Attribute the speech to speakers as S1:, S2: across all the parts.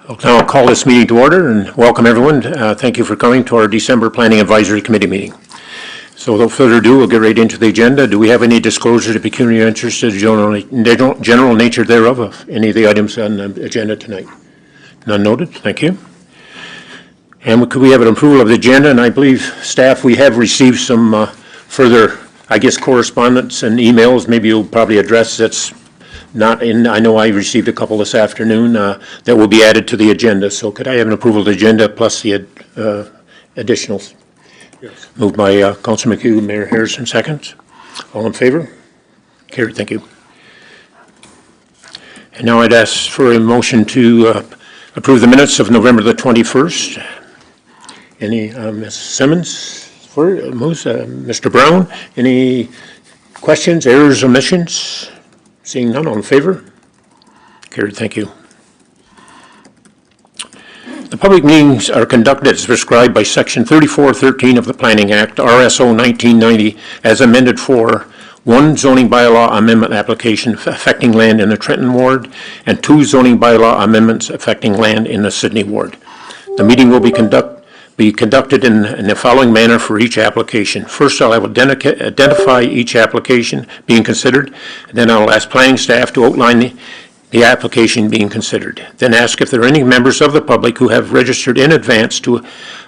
S1: Now I'll call this meeting to order and welcome everyone. Thank you for coming to our December Planning Advisory Committee meeting. So without further ado, we'll get right into the agenda. Do we have any disclosure to pecuniary interest in the general nature thereof of any of the items on the agenda tonight? None noted. Thank you. And could we have an approval of the agenda? And I believe, staff, we have received some further, correspondence and emails. Maybe you'll probably address that's not in. I know I received a couple this afternoon that will be added to the agenda. So could I have an approval of the agenda plus the additionals? Yes. Moved by Councilor McHugh, Mayor Harrison, seconds. All in favor? Carried. Thank you. And now I'd ask for a motion to approve the minutes of November the 21st. Any, Ms. Simmons, Mr. Brown, any questions, errors, omissions? Seeing none, all in favor? Carried. Thank you. The public meetings are conducted as prescribed by Section 3413 of the Planning Act, RSO 1990, as amended for 1 zoning bylaw amendment application affecting land in the Trenton Ward and 2 zoning bylaw amendments affecting land in the Sydney Ward. The meeting will be conducted in the following manner for each application. First, I'll identify each application being considered, and then I'll ask planning staff to outline the application being considered. Then ask if there are any members of the public who have registered in advance to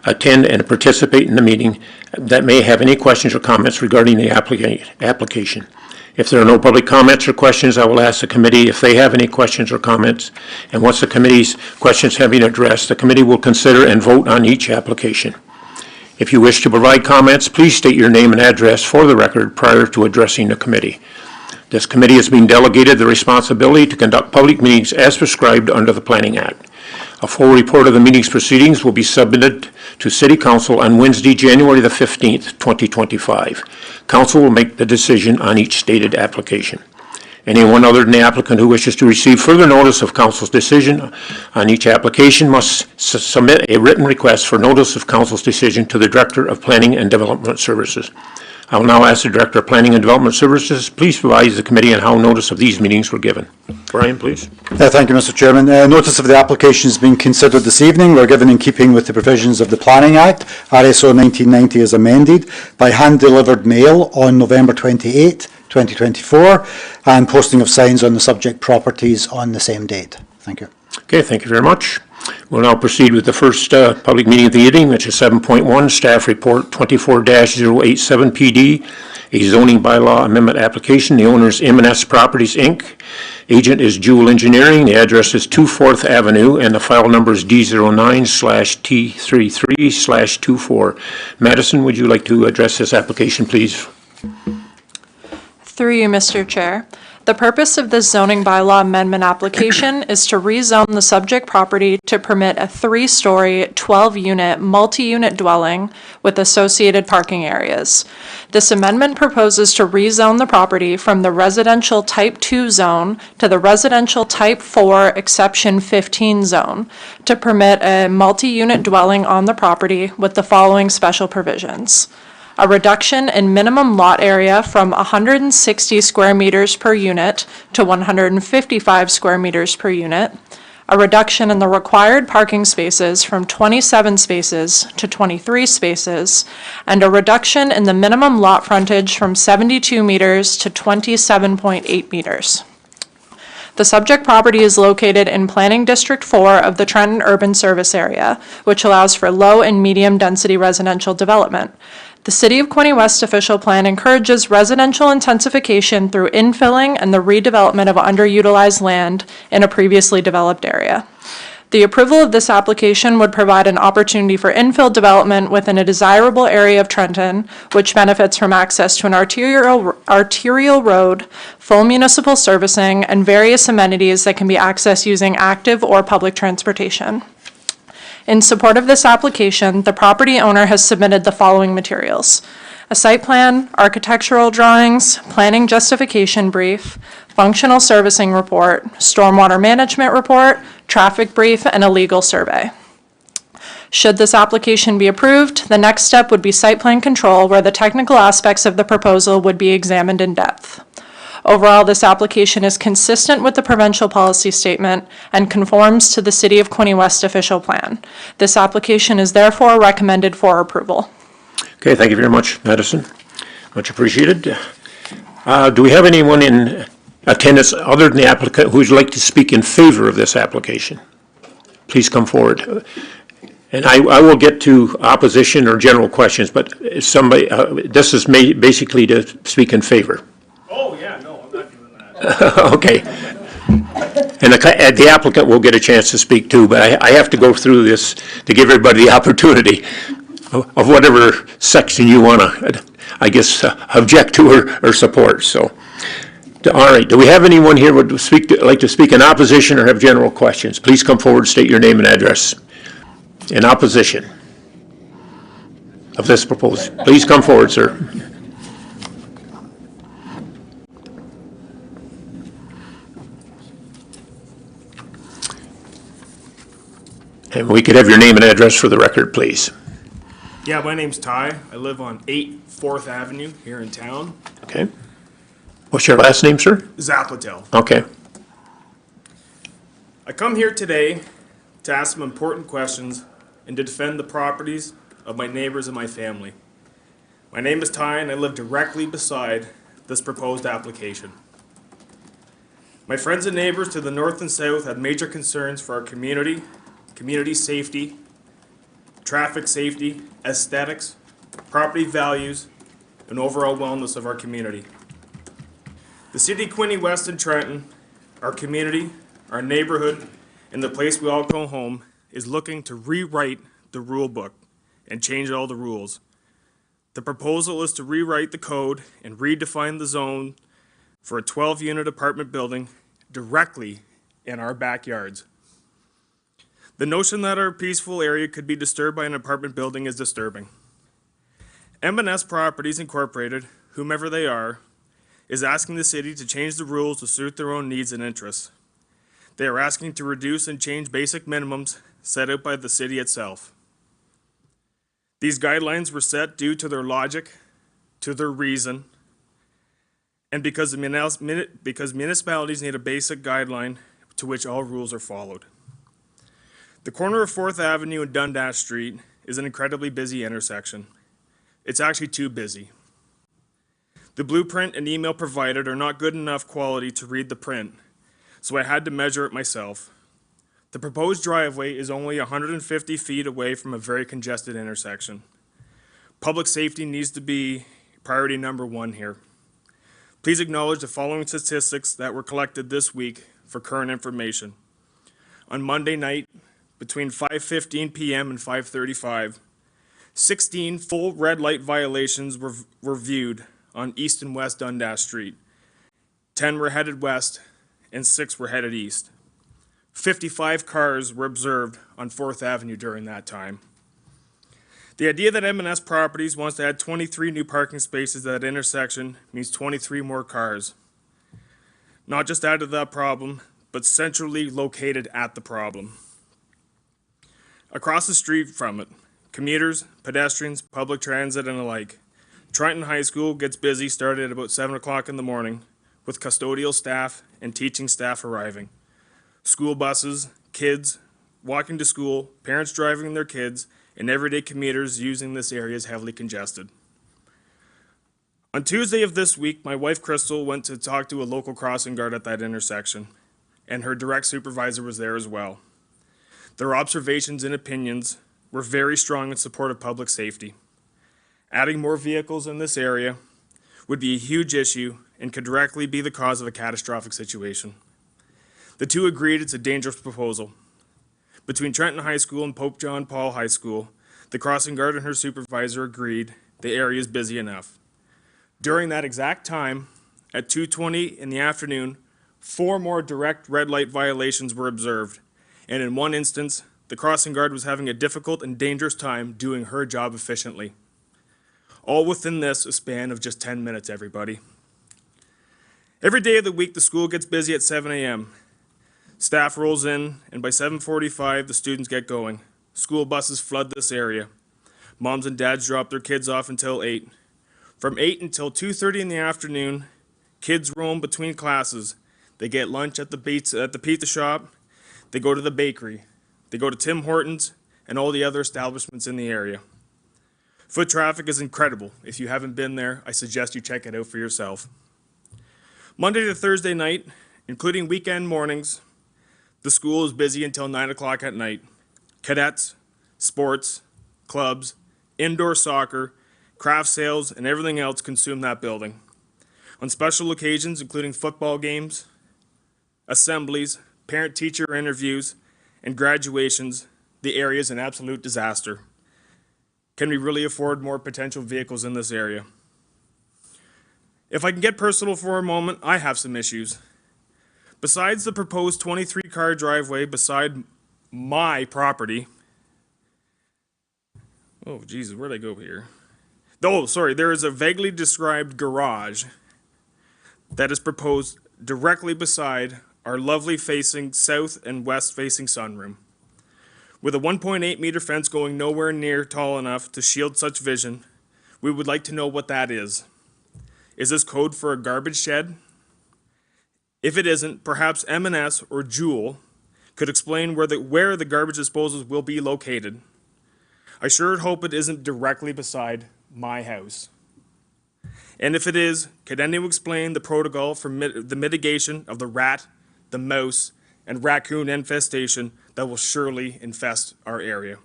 S1: attend and participate in the meeting that may have any questions or comments regarding the application. If there are no public comments or questions, I will ask the committee if they have any questions or comments. And once the committee's questions have been addressed, the committee will consider and vote on each application. If you wish to provide comments, please state your name and address for the record prior to addressing the committee. This committee has been delegated the responsibility to conduct public meetings as prescribed under the Planning Act. A full report of the meeting's proceedings will be submitted to City Council on Wednesday, January the 15th, 2025. Council will make the decision on each stated application. Anyone other than the applicant who wishes to receive further notice of Council's decision on each application must submit a written request for notice of Council's decision to the Director of Planning and Development Services. I will now ask the Director of Planning and Development Services, please advise the committee on how notice of these meetings were given. Brian, please.
S2: Thank you, Mr. Chairman. Notice of the application is being considered this evening. We're given in keeping with the provisions of the Planning Act, RSO 1990 as amended, by hand-delivered mail on November 28, 2024, and posting of signs on the subject properties on the same date. Thank you.
S1: Okay, thank you very much. We'll now proceed with the first public meeting of the evening, which is 7.1, Staff Report 24-087 PD, a zoning bylaw amendment application. The owner is M&S Properties, Inc. Agent is Jewel Engineering. The address is 2 4th Avenue, and the file number is D09/T33/24. Madison, would you like to address this application, please?
S3: Through you, Mr. Chair. The purpose of this zoning bylaw amendment application is to rezone the subject property to permit a 3-story, 12-unit, multi-unit dwelling with associated parking areas. This amendment proposes to rezone the property from the residential type 2 zone to the residential type 4 exception 15 zone to permit a multi-unit dwelling on the property with the following special provisions. A reduction in minimum lot area from 160 square meters per unit to 155 square meters per unit, a reduction in the required parking spaces from 27 spaces to 23 spaces, and a reduction in the minimum lot frontage from 72 meters to 27.8 meters. The subject property is located in Planning District 4 of the Trenton Urban Service Area, which allows for low and medium density residential development. The City of Quinte West official plan encourages residential intensification through infilling and the redevelopment of underutilized land in a previously developed area. The approval of this application would provide an opportunity for infill development within a desirable area of Trenton, which benefits from access to an arterial road, full municipal servicing, and various amenities that can be accessed using active or public transportation. In support of this application, the property owner has submitted the following materials: a site plan, architectural drawings, planning justification brief, functional servicing report, stormwater management report, traffic brief, and a legal survey. Should this application be approved, the next step would be site plan control, where the technical aspects of the proposal would be examined in depth. Overall, this application is consistent with the provincial policy statement and conforms to the City of Quinte West official plan. This application is therefore recommended for approval.
S1: Okay, thank you very much, Madison. Much appreciated. Do we have anyone in attendance other than the applicant who would like to speak in favor of this application? Please come forward. And I will get to opposition or general questions, but if somebody, this is basically to speak in favor.
S4: Oh, yeah, no, I'm not doing that.
S1: Okay. And the applicant will get a chance to speak too, but I have to go through this to give everybody the opportunity of whatever section you want to, I guess, object to or support, so. All right, do we have anyone here who would like to speak in opposition or have general questions? Please come forward, state your name and address. In opposition of this proposal. Please come forward, sir. And we could have your name and address for the record, please.
S4: Yeah, my name's Ty. I live on 8 4th Avenue here in town.
S1: Okay. What's your last name, sir?
S4: Zaplatel.
S1: Okay.
S4: I come here today to ask some important questions and to defend the properties of my neighbors and my family. My name is Ty and I live directly beside this proposed application. My friends and neighbors to the north and south have major concerns for our community, community safety, traffic safety, aesthetics, property values, and overall wellness of our community. The City of Quinte West and Trenton, our community, our neighborhood, and the place we all call home is looking to rewrite the rule book and change all the rules. The proposal is to rewrite the code and redefine the zone for a 12-unit apartment building directly in our backyards. The notion that our peaceful area could be disturbed by an apartment building is disturbing. M&S Properties Incorporated, whomever they are, is asking the city to change the rules to suit their own needs and interests. They are asking to reduce and change basic minimums set out by the city itself. These guidelines were set due to their logic, to their reason, and because municipalities need a basic guideline to which all rules are followed. The corner of 4th Avenue and Dundas Street is an incredibly busy intersection. It's actually too busy. The blueprint and email provided are not good enough quality to read the print, so I had to measure it myself. The proposed driveway is only 150 feet away from a very congested intersection. Public safety needs to be priority number one here. Please acknowledge the following statistics that were collected this week for current information. On Monday night, between 5:15 p.m. and 5:35, 16 full red light violations were viewed on East and West Dundas Street. 10 were headed west and 6 were headed east. 55 cars were observed on 4th Avenue during that time. The idea that M&S Properties wants to add 23 new parking spaces at that intersection means 23 more cars. Not just added to that problem, but centrally located at the problem. Across the street from it, commuters, pedestrians, public transit, and the like. Trenton High School gets busy starting at about 7 o'clock in the morning with custodial staff and teaching staff arriving. School buses, kids walking to school, parents driving their kids, and everyday commuters using this area is heavily congested. On Tuesday of this week, my wife Crystal went to talk to a local crossing guard at that intersection, and her direct supervisor was there as well. Their observations and opinions were very strong in support of public safety. Adding more vehicles in this area would be a huge issue and could directly be the cause of a catastrophic situation. The two agreed it's a dangerous proposal. Between Trenton High School and Pope John Paul High School, the crossing guard and her supervisor agreed the area is busy enough. During that exact time, at 2:20 in the afternoon, 4 more direct red light violations were observed, and in one instance, the crossing guard was having a difficult and dangerous time doing her job efficiently. All within a span of just 10 minutes, everybody. Every day of the week, the school gets busy at 7 a.m. Staff rolls in, and by 7:45, the students get going. School buses flood this area. Moms and dads drop their kids off until 8. From 8 until 2:30 in the afternoon, Kids roam between classes. They get lunch at the pizza shop. They go to the bakery. They go to Tim Hortons and all the other establishments in the area. Foot traffic is incredible. If you haven't been there, I suggest you check it out for yourself. Monday to Thursday night, including weekend mornings, the school is busy until 9 o'clock at night. Cadets, sports, clubs, indoor soccer, craft sales, and everything else consume that building. On special occasions, including football games, assemblies, parent-teacher interviews, and graduations, the area is an absolute disaster. Can we really afford more potential vehicles in this area? If I can get personal for a moment, I have some issues. Besides the proposed 23-car driveway beside my property, oh Jesus, where'd I go here? Oh, sorry, there is a vaguely described garage that is proposed directly beside our lovely facing south and west facing sunroom. With a 1.8 meter fence going nowhere near tall enough to shield such vision, we would like to know what that is. Is this code for a garbage shed? If it isn't, perhaps M&S or Jewel could explain where the garbage disposals will be located. I sure hope it isn't directly beside my house. And if it is, could anyone explain the protocol for the mitigation of the rat, the mouse, and raccoon infestation that will surely infest our area?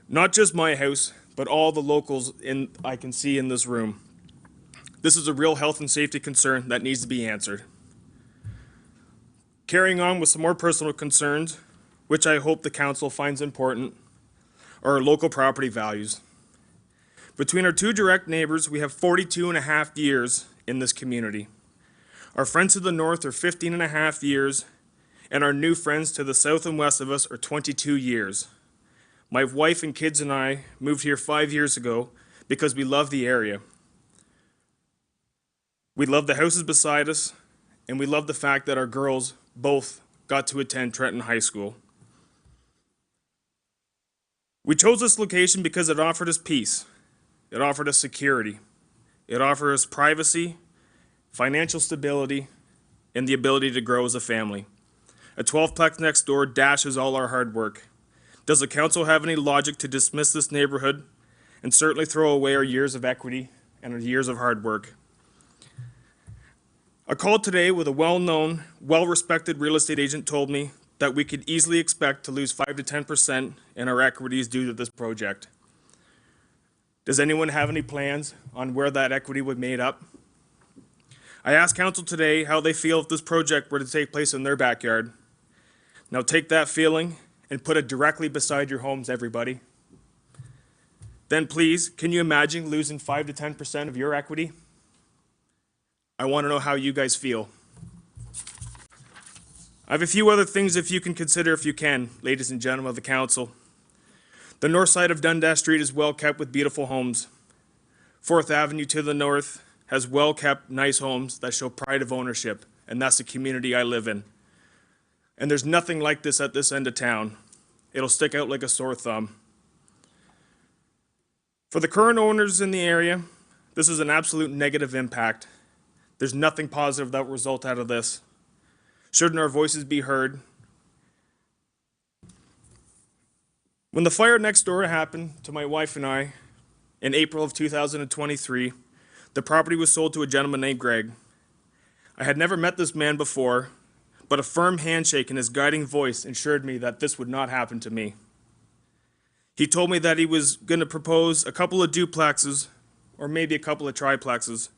S4: Not just my house, but all the locals I can see in this room. This is a real health and safety concern that needs to be answered. Carrying on with some more personal concerns, which I hope the council finds important, are our local property values. Between our two direct neighbors, we have 42 and a half years in this community. Our friends to the north are 15 and a half years, and our new friends to the south and west of us are 22 years. My wife and kids and I moved here 5 years ago because we love the area. We love the houses beside us, and we love the fact that our girls both got to attend Trenton High School. We chose this location because it offered us peace. It offered us security. It offered us privacy, financial stability, and the ability to grow as a family. A 12-plex next door dashes all our hard work. Does the council have any logic to dismiss this neighborhood and certainly throw away our years of equity and our years of hard work? A call today with a well-known, well-respected real estate agent told me that we could easily expect to lose 5 to 10% in our equities due to this project. Does anyone have any plans on where that equity would be made up? I asked council today how they feel if this project were to take place in their backyard. Now take that feeling and put it directly beside your homes, everybody. Then please, can you imagine losing 5 to 10% of your equity? I want to know how you guys feel. I have a few other things if you can consider if you can, ladies and gentlemen of the council. The north side of Dundas Street is well kept with beautiful homes. 4th Avenue to the north has well kept, nice homes that show pride of ownership, and that's the community I live in. And there's nothing like this at this end of town. It'll stick out like a sore thumb. For the current owners in the area, this is an absolute negative impact. There's nothing positive that will result out of this. Shouldn't our voices be heard? When the fire next door happened to my wife and I in April of 2023, the property was sold to a gentleman named Greg. I had never met this man before, but a firm handshake and his guiding voice ensured me that this would not happen to me. He told me that he was going to propose a couple of duplexes or maybe a couple of triplexes,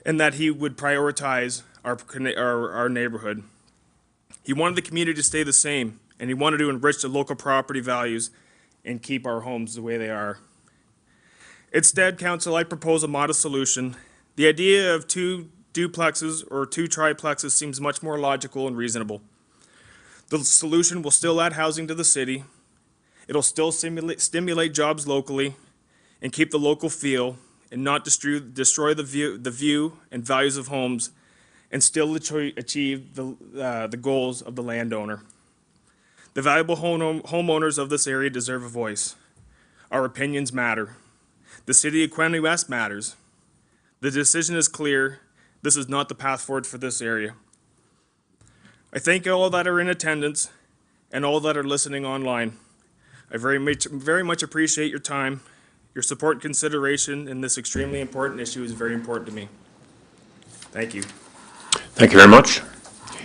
S4: and that he would prioritize our neighborhood. He wanted the community to stay the same, and he wanted to enrich the local property values and keep our homes the way they are. Instead, council, I propose a modest solution. The idea of 2 duplexes or 2 triplexes seems much more logical and reasonable. The solution will still add housing to the city. It'll still stimulate jobs locally and keep the local feel and not destroy the view and values of homes, and still achieve the goals of the landowner. The valuable homeowners of this area deserve a voice. Our opinions matter. The city of Quinte West matters. The decision is clear. This is not the path forward for this area. I thank all that are in attendance and all that are listening online. I very much appreciate your time. Your support and consideration in this extremely important issue is very important to me. Thank you.
S1: Thank you very much.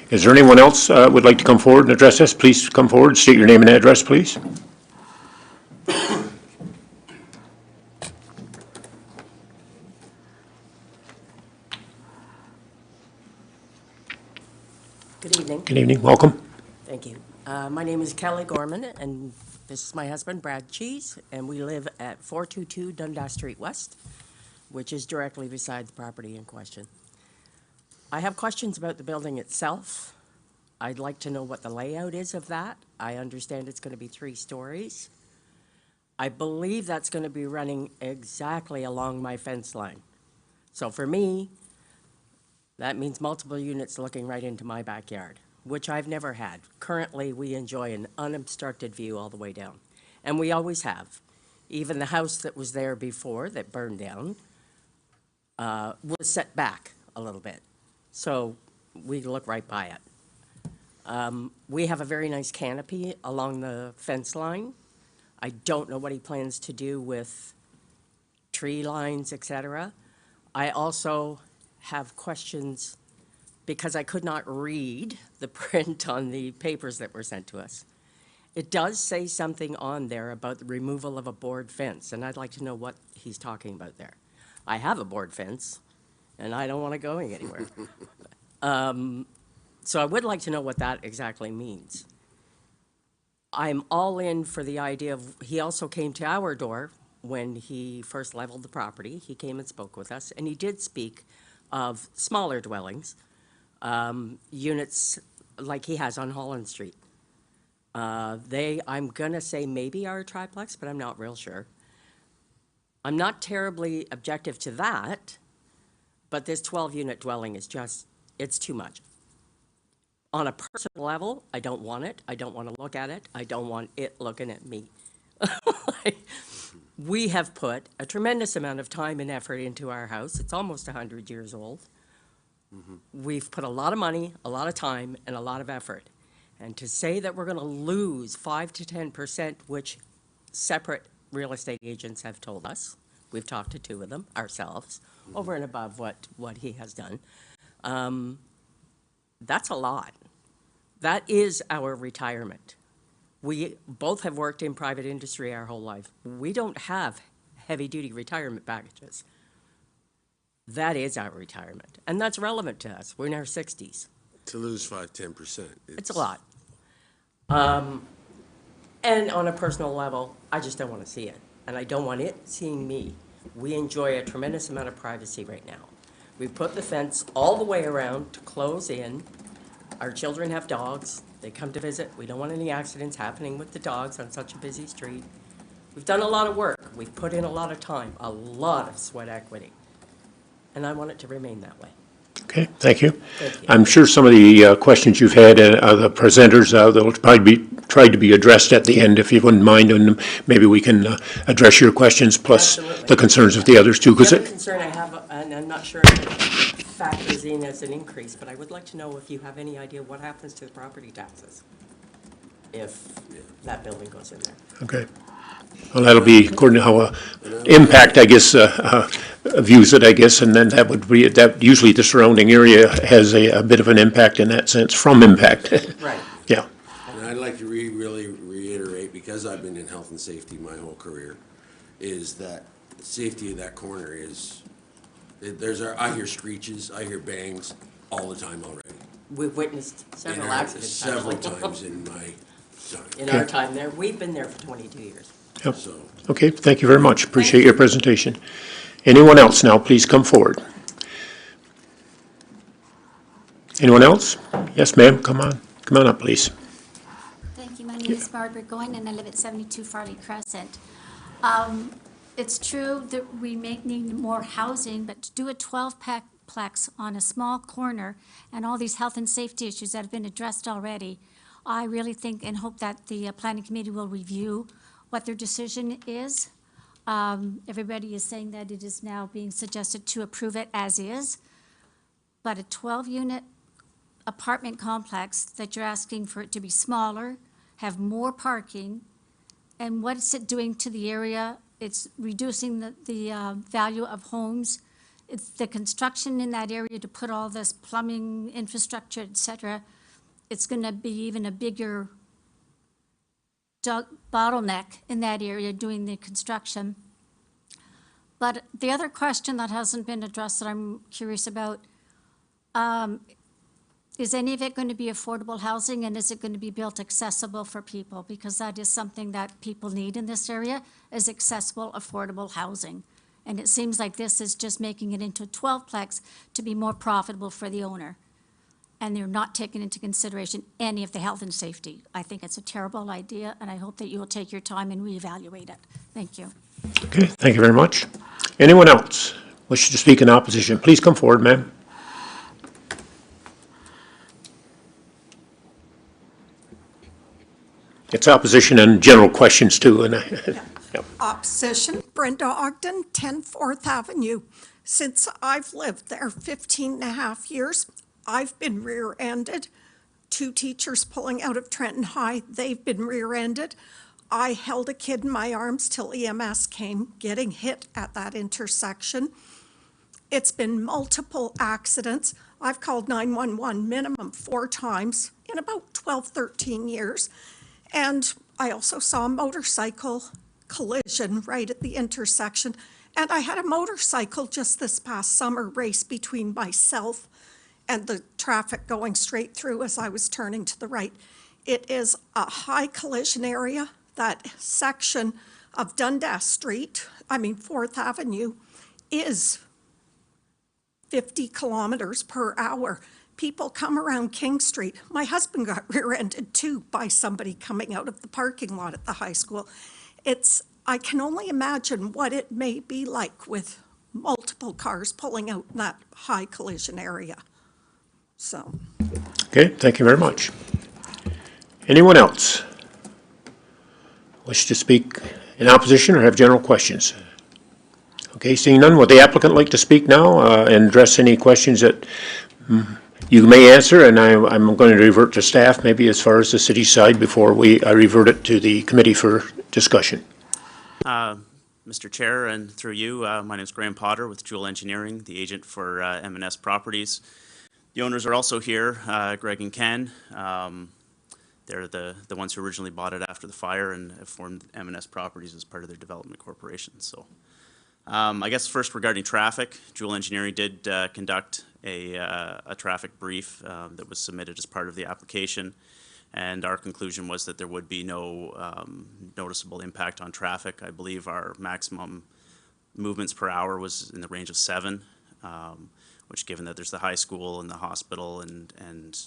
S1: Is there anyone else would like to come forward and address this? Please come forward, state your name and address, please.
S5: Good evening.
S1: Good evening, welcome.
S5: Thank you. My name is Kelly Gorman, and this is my husband, Brad Cheese, and we live at 422 Dundas Street West, which is directly beside the property in question. I have questions about the building itself. I'd like to know what the layout is of that. I understand it's going to be 3 stories. I believe that's going to be running exactly along my fence line. So for me, that means multiple units looking right into my backyard, which I've never had. Currently, we enjoy an unobstructed view all the way down, and we always have. Even the house that was there before that burned down was set back a little bit, so we look right by it. We have a very nice canopy along the fence line. I don't know what he plans to do with tree lines, etc. I also have questions because I could not read the print on the papers that were sent to us. It does say something on there about the removal of a board fence, and I'd like to know what he's talking about there. I have a board fence, and I don't want it going anywhere. So I would like to know what that exactly means. I'm all in for the idea of, he also came to our door when he first leveled the property. He came and spoke with us, and he did speak of smaller dwellings, units like he has on Holland Street. I'm gonna say maybe are a triplex, but I'm not real sure. I'm not terribly objective to that, but this 12-unit dwelling is just, it's too much. On a personal level, I don't want it. I don't want to look at it. I don't want it looking at me. We have put a tremendous amount of time and effort into our house. It's almost 100 years old. We've put a lot of money, a lot of time, and a lot of effort. And to say that we're going to lose 5 to 10%, which separate real estate agents have told us, we've talked to 2 of them ourselves, over and above what he has done, that's a lot. That is our retirement. We both have worked in private industry our whole life. We don't have heavy-duty retirement packages. That is our retirement, and that's relevant to us. We're in our 60s.
S6: To lose 5-10%.
S5: It's a lot. And on a personal level, I just don't want to see it, and I don't want it seeing me. We enjoy a tremendous amount of privacy right now. We put the fence all the way around to close in. Our children have dogs. They come to visit. We don't want any accidents happening with the dogs on such a busy street. We've done a lot of work. We've put in a lot of time, a lot of sweat equity. And I want it to remain that way.
S1: Okay, thank you.
S5: Thank you.
S1: I'm sure some of the questions you've had, the presenters, they'll probably be tried to be addressed at the end, if you wouldn't mind, and maybe we can address your questions plus
S5: Absolutely.
S1: the concerns of the others too.
S5: The other concern I have, and I'm not sure if it factors in as an increase, but I would like to know if you have any idea what happens to the property taxes if that building goes in there.
S1: Okay. Well, that'll be according to how impact, I guess, views it, I guess, and then that would be, that usually the surrounding area has a bit of an impact in that sense, from impact.
S5: Right.
S1: Yeah.
S6: And I'd like to really reiterate, because I've been in health and safety my whole career, is that safety of that corner is, I hear screeches, I hear bangs all the time already.
S5: We've witnessed several accidents.
S6: Several
S5: actually.
S6: times in my time.
S5: In our time there. We've been there for 22 years.
S1: Yep.
S6: So,
S1: Okay, thank you very much. Appreciate your presentation. Anyone else now, please come forward. Anyone else? Yes, ma'am, come on. Come on up, please.
S7: Thank you. My name is Barbara Goin, and I live at 72 Farley Crescent. It's true that we may need more housing, but to do a 12-plex on a small corner and all these health and safety issues that have been addressed already, I really think and hope that the planning committee will review what their decision is. Everybody is saying that it is now being suggested to approve it as is. But a 12-unit apartment complex that you're asking for it to be smaller, have more parking, and what's it doing to the area? It's reducing the value of homes. It's the construction in that area to put all this plumbing, infrastructure, et cetera. It's going to be even a bigger bottleneck in that area doing the construction. But the other question that hasn't been addressed that I'm curious about, is any of it going to be affordable housing, and is it going to be built accessible for people? Because that is something that people need in this area, is accessible, affordable housing. And it seems like this is just making it into a 12-plex to be more profitable for the owner. And they're not taking into consideration any of the health and safety. I think it's a terrible idea, and I hope that you will take your time and reevaluate it. Thank you.
S1: Okay, thank you very much. Anyone else wish to speak in opposition? Please come forward, ma'am. It's opposition and general questions too, and
S8: Opposition, Brenda Ogden, 10 4th Avenue. Since I've lived there 15 and a half years, I've been rear-ended. 2 teachers pulling out of Trenton High, they've been rear-ended. I held a kid in my arms till EMS came, getting hit at that intersection. It's been multiple accidents. I've called 911 minimum 4 times in about 12, 13 years. And I also saw a motorcycle collision right at the intersection. And I had a motorcycle just this past summer race between myself and the traffic going straight through as I was turning to the right. It is a high collision area. That section of Dundas Street, 4th Avenue, is 50 kilometers per hour. People come around King Street. My husband got rear-ended too by somebody coming out of the parking lot at the high school. I can only imagine what it may be like with multiple cars pulling out in that high collision area. So.
S1: okay, thank you very much. Anyone else wish to speak in opposition or have general questions? Okay, seeing none, would the applicant like to speak now and address any questions that you may answer? And I'm going to revert to staff maybe as far as the city side before I revert it to the committee for discussion.
S9: Mr. Chair, and through you, my name is Graham Potter with Jewel Engineering, the agent for M&S Properties. The owners are also here, Greg and Ken. They're the ones who originally bought it after the fire and have formed M&S Properties as part of their development corporation. So, I guess first regarding traffic, Jewel Engineering did conduct a traffic brief that was submitted as part of the application, and our conclusion was that there would be no noticeable impact on traffic. I believe our maximum movements per hour was in the range of 7, which, given that there's the high school and the hospital and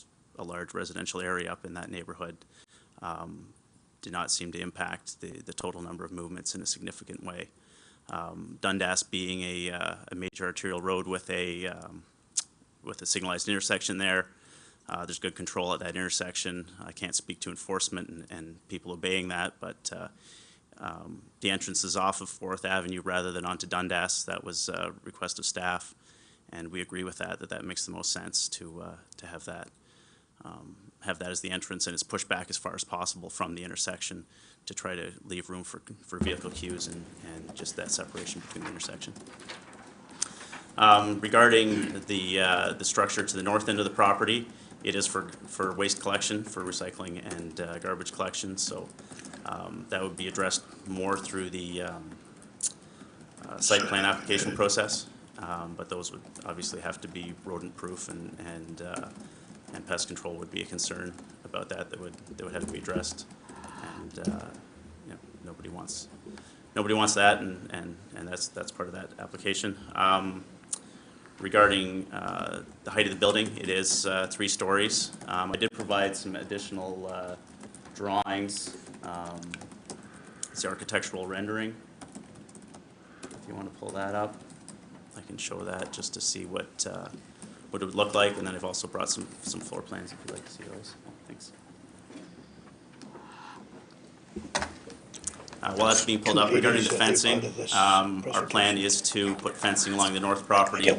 S9: a large residential area up in that neighborhood, did not seem to impact the total number of movements in a significant way. Dundas being a major arterial road with a signalized intersection there, there's good control at that intersection. I can't speak to enforcement and people obeying that, but the entrance is off of 4th Avenue rather than onto Dundas. That was a request of staff, and we agree with that makes the most sense to have that as the entrance, and it's pushed back as far as possible from the intersection to try to leave room for vehicle queues and just that separation between the intersection. Regarding the structure to the north end of the property, it is for waste collection, for recycling and garbage collection, so that would be addressed more through the site plan application process, but those would obviously have to be rodent-proof, and pest control would be a concern about that would have to be addressed, and nobody wants that, and that's part of that application. Regarding the height of the building, it is 3 stories. I did provide some additional drawings. It's the architectural rendering. If you want to pull that up, I can show that just to see what it would look like, and then I've also brought some floor plans if you'd like to see those. Thanks. While that's being pulled up, regarding the fencing, our plan is to put fencing along the north property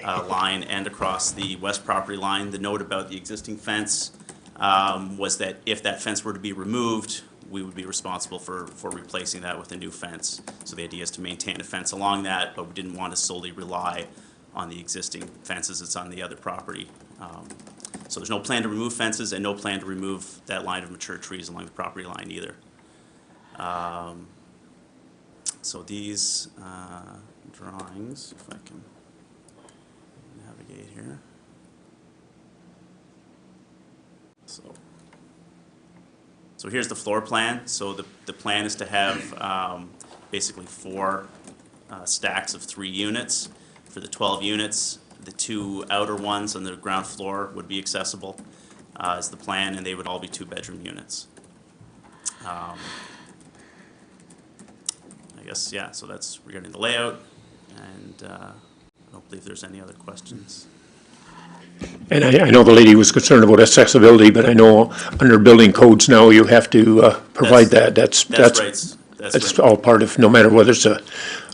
S9: line and across the west property line. The note about the existing fence was that if that fence were to be removed, we would be responsible for replacing that with a new fence. So the idea is to maintain a fence along that, but we didn't want to solely rely on the existing fences that's on the other property. So there's no plan to remove fences and no plan to remove that line of mature trees along the property line either. So these drawings, if I can navigate here. So here's the floor plan. So the plan is to have basically 4 stacks of 3 units. For the 12 units, the 2 outer ones on the ground floor would be accessible is the plan, and they would all be 2-bedroom units. I guess, yeah, so that's regarding the layout, and I don't believe there's any other questions.
S1: And I know the lady was concerned about accessibility, but I know under building codes now you have to provide that. That's
S9: right.
S1: That's all part of, no matter whether it's a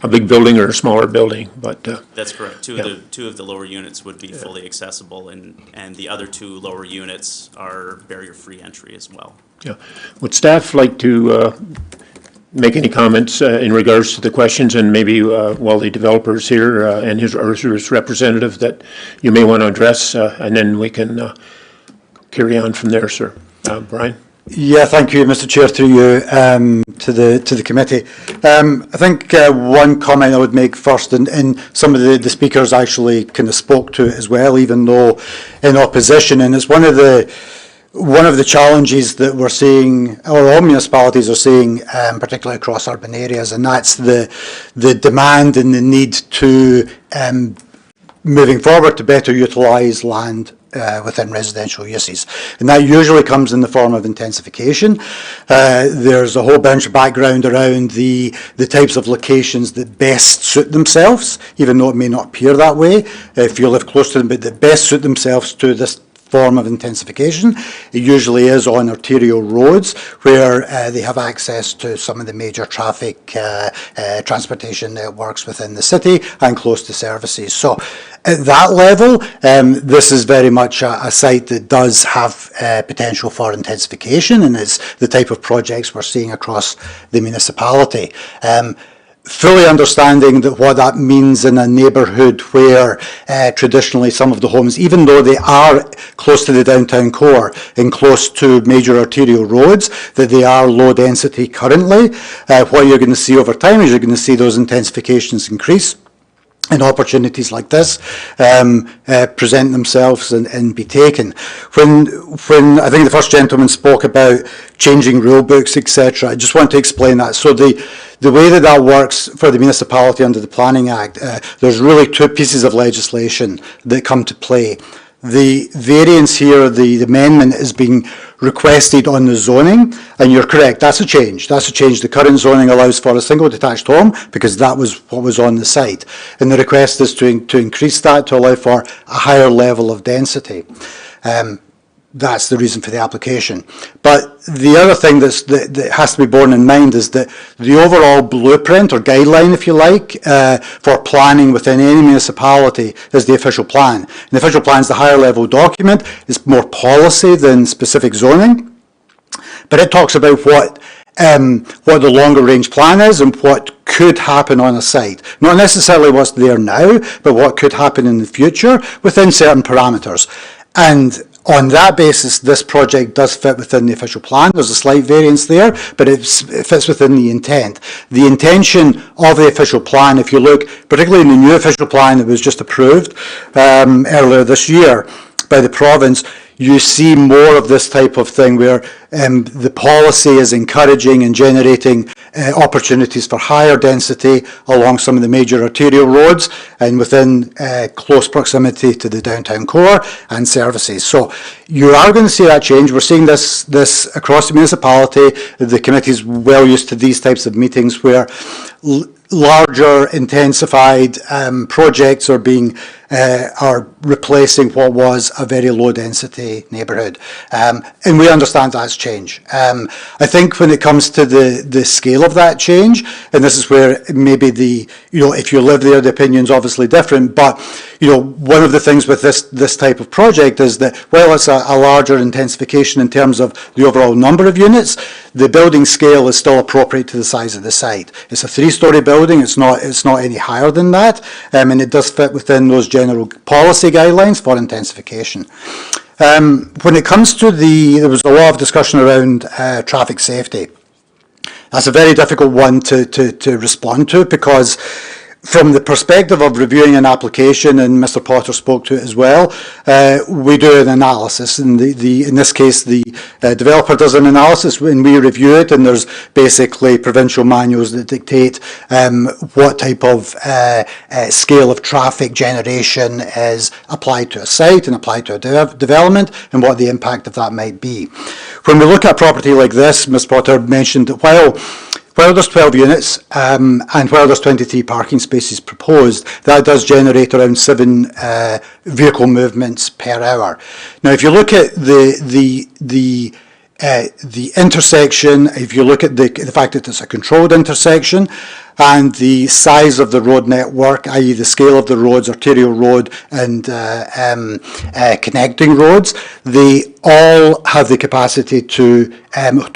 S1: big building or a smaller building, but.
S9: That's correct. Two of the lower units would be fully accessible, and the other 2 lower units are barrier-free entry as well.
S1: Yeah. Would staff like to make any comments in regards to the questions, and maybe while the developer's here and his representative that you may want to address, and then we can carry on from there, sir. Brian?
S2: Yeah, thank you, Mr. Chair, through you to the committee. I think one comment I would make first, and some of the speakers actually kind of spoke to it as well, even though in opposition, and it's one of the challenges that we're seeing, or all municipalities are seeing, particularly across urban areas, and that's the demand and the need to moving forward to better utilise land within residential uses. And that usually comes in the form of intensification. There's a whole bunch of background around the types of locations that best suit themselves, even though it may not appear that way if you live close to them, but that best suit themselves to this form of intensification. It usually is on arterial roads where they have access to some of the major traffic transportation networks within the city and close to services. So at that level, this is very much a site that does have potential for intensification, and it's the type of projects we're seeing across the municipality. Fully understanding that what that means in a neighbourhood where traditionally some of the homes, even though they are close to the downtown core and close to major arterial roads, that they are low density currently, what you're going to see over time is you're going to see those intensifications increase. And opportunities like this present themselves and be taken. When I think the first gentleman spoke about changing rule books, etc., I just want to explain that. So the way that works for the municipality under the Planning Act, there's really 2 pieces of legislation that come to play. The variance here, the amendment, is being requested on the zoning, and you're correct, that's a change. That's a change. The current zoning allows for a single detached home because that was what was on the site. And the request is to increase that to allow for a higher level of density. That's the reason for the application. But the other thing that has to be borne in mind is that the overall blueprint or guideline, if you like, for planning within any municipality is the official plan. And the official plan is the higher level document. It's more policy than specific zoning. But it talks about what the longer range plan is and what could happen on a site. Not necessarily what's there now, but what could happen in the future within certain parameters. And on that basis, this project does fit within the official plan. There's a slight variance there, but it fits within the intent. The intention of the official plan, if you look, particularly in the new official plan that was just approved earlier this year by the province, you see more of this type of thing where the policy is encouraging and generating opportunities for higher density along some of the major arterial roads and within close proximity to the downtown core and services. So you are going to see that change. We're seeing this across the municipality. The committee is well used to these types of meetings where larger intensified projects are replacing what was a very low density neighbourhood. And we understand that's change. I think when it comes to the scale of that change, and this is where maybe if you live there, the opinion's obviously different, but one of the things with this type of project is that while it's a larger intensification in terms of the overall number of units, the building scale is still appropriate to the size of the site. It's a 3-storey building, it's not any higher than that, and it does fit within those general policy guidelines for intensification. When it comes to there was a lot of discussion around traffic safety. That's a very difficult one to respond to, because from the perspective of reviewing an application, and Mr. Potter spoke to it as well, we do an analysis, and in this case the developer does an analysis and we review it, and there's basically provincial manuals that dictate what type of scale of traffic generation is applied to a site and applied to a development, and what the impact of that might be. When we look at a property like this, Ms. Potter mentioned that while there's 12 units and while there's 23 parking spaces proposed, that does generate around 7 vehicle movements per hour. Now, if you look at the intersection, if you look at the fact that it's a controlled intersection, and the size of the road network, i.e. the scale of the roads, arterial road and connecting roads, they all have the capacity to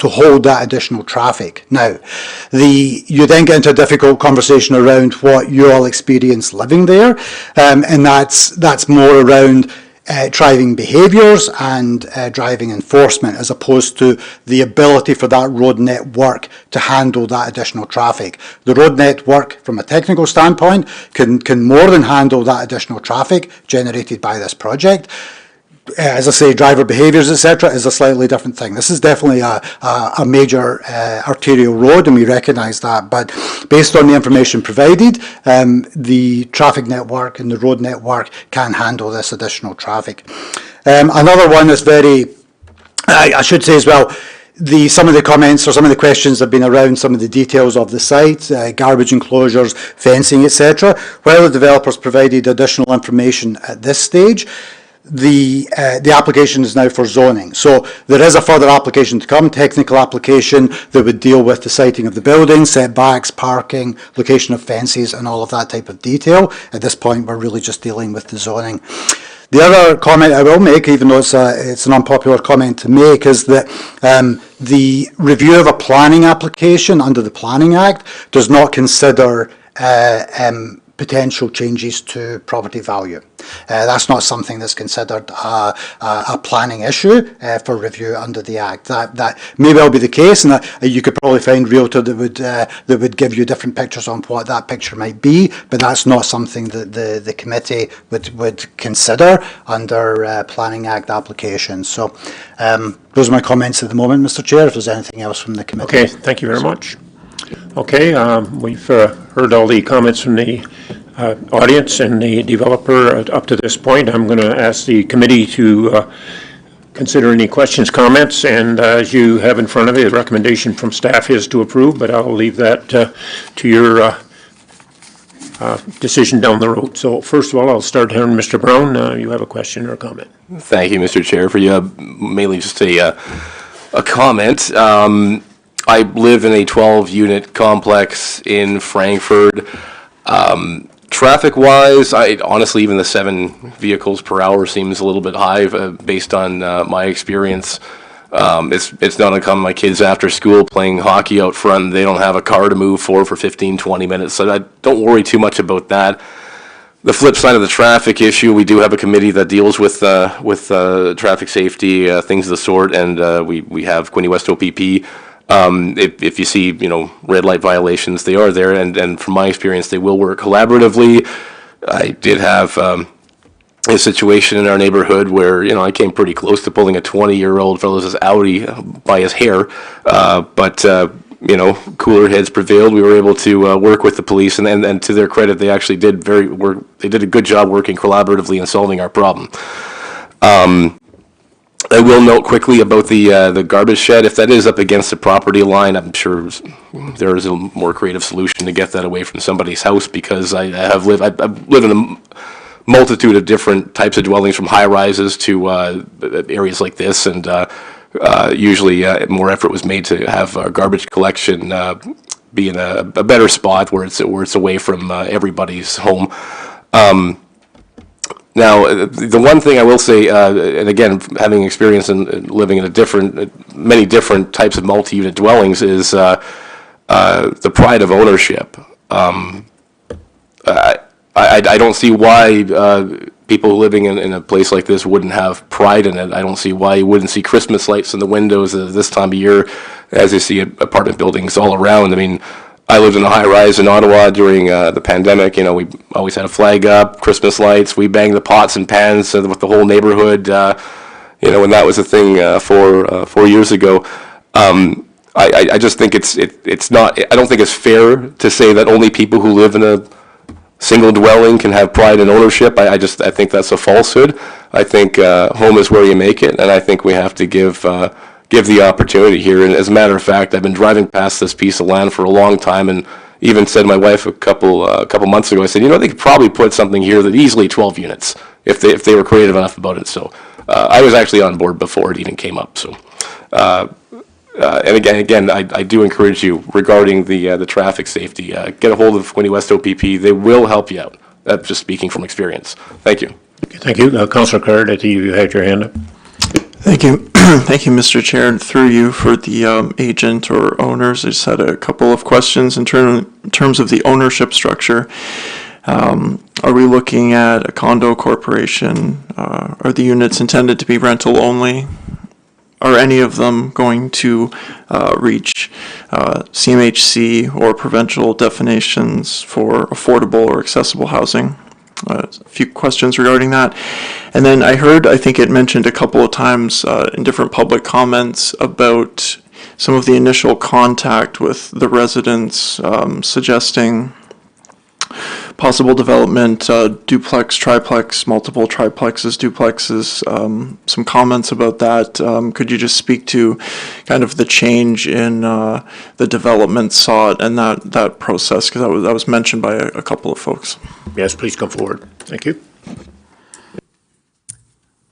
S2: hold that additional traffic. Now, you then get into a difficult conversation around what you all experience living there, and that's more around driving behaviours and driving enforcement, as opposed to the ability for that road network to handle that additional traffic. The road network, from a technical standpoint, can more than handle that additional traffic generated by this project. As I say, driver behaviours, etc., is a slightly different thing. This is definitely a major arterial road, and we recognise that. But based on the information provided, the traffic network and the road network can handle this additional traffic. Another one is I should say as well, some of the comments or some of the questions have been around some of the details of the site, garbage enclosures, fencing, etc. While the developers provided additional information at this stage, the application is now for zoning. So there is a further application to come, technical application, that would deal with the siting of the building, setbacks, parking, location of fences, and all of that type of detail. At this point, we're really just dealing with the zoning. The other comment I will make, even though it's an unpopular comment to make, is that the review of a planning application under the Planning Act does not consider potential changes to property value. That's not something that's considered a planning issue for review under the Act. That may well be the case, and you could probably find realtor that would give you different pictures on what that picture might be, but that's not something that the committee would consider under Planning Act applications. So those are my comments at the moment, Mr. Chair. If there's anything else from the committee.
S1: Okay, thank you very much. Okay, we've heard all the comments from the audience and the developer up to this point. I'm going to ask the committee to consider any questions, comments, and as you have in front of you, the recommendation from staff is to approve, but I'll leave that to your decision down the road. So first of all, I'll start here. Mr. Brown, you have a question or a comment?
S10: Thank you, Mr. Chair. For you, mainly just a comment. I live in a 12-unit complex in Frankfurt. Traffic-wise, honestly, even the 7 vehicles per hour seems a little bit high based on my experience. It's not uncommon. My kids after school playing hockey out front, they don't have a car to move for 15, 20 minutes, so I don't worry too much about that. The flip side of the traffic issue, we do have a committee that deals with traffic safety, things of the sort, and we have Quinte West OPP. If you see, red light violations, they are there, and from my experience, they will work collaboratively. I did have a situation in our neighborhood where, I came pretty close to pulling a 20-year-old fellow's Audi by his hair, but cooler heads prevailed. We were able to work with the police, and to their credit, they actually did they did a good job working collaboratively and solving our problem. I will note quickly about the garbage shed. If that is up against the property line, I'm sure there is a more creative solution to get that away from somebody's house, because I live in a multitude of different types of dwellings, from high rises to areas like this, and usually more effort was made to have garbage collection be in a better spot where it's away from everybody's home. Now, the one thing I will say, and again, having experience in living in many different types of multi-unit dwellings, is the pride of ownership. I don't see why people living in a place like this wouldn't have pride in it. I don't see why you wouldn't see Christmas lights in the windows this time of year, as you see apartment buildings all around. I mean, I lived in a high-rise in Ottawa during the pandemic. You know, we always had a flag up, Christmas lights. We banged the pots and pans with the whole neighborhood. You know, when that was a thing 4 years ago. I just think it's not. I don't think it's fair to say that only people who live in a single dwelling can have pride and ownership. I think that's a falsehood. I think home is where you make it, and I think we have to give the opportunity here. And as a matter of fact, I've been driving past this piece of land for a long time, and even said to my wife a couple months ago, I said, you know, they could probably put something here that easily 12 units if they were creative enough about it. So I was actually on board before it even came up. So. And again, I do encourage you regarding the traffic safety. Get a hold of Quinte West OPP. They will help you out. That's just speaking from experience. Thank you.
S1: Okay, thank you. Councillor Card, I think you had your hand up.
S11: Thank you. Thank you, Mr. Chair. And through you, for the agent or owners, I just had a couple of questions in terms of the ownership structure. Are we looking at a condo corporation? Are the units intended to be rental only? Are any of them going to reach CMHC or provincial definitions for affordable or accessible housing? A few questions regarding that. And then I think it mentioned a couple of times in different public comments about some of the initial contact with the residents, suggesting possible development, duplex, triplex, multiple triplexes, duplexes, some comments about that. Could you just speak to kind of the change in the development sought and that process? Because that was mentioned by a couple of folks.
S1: Yes, please come forward. Thank you.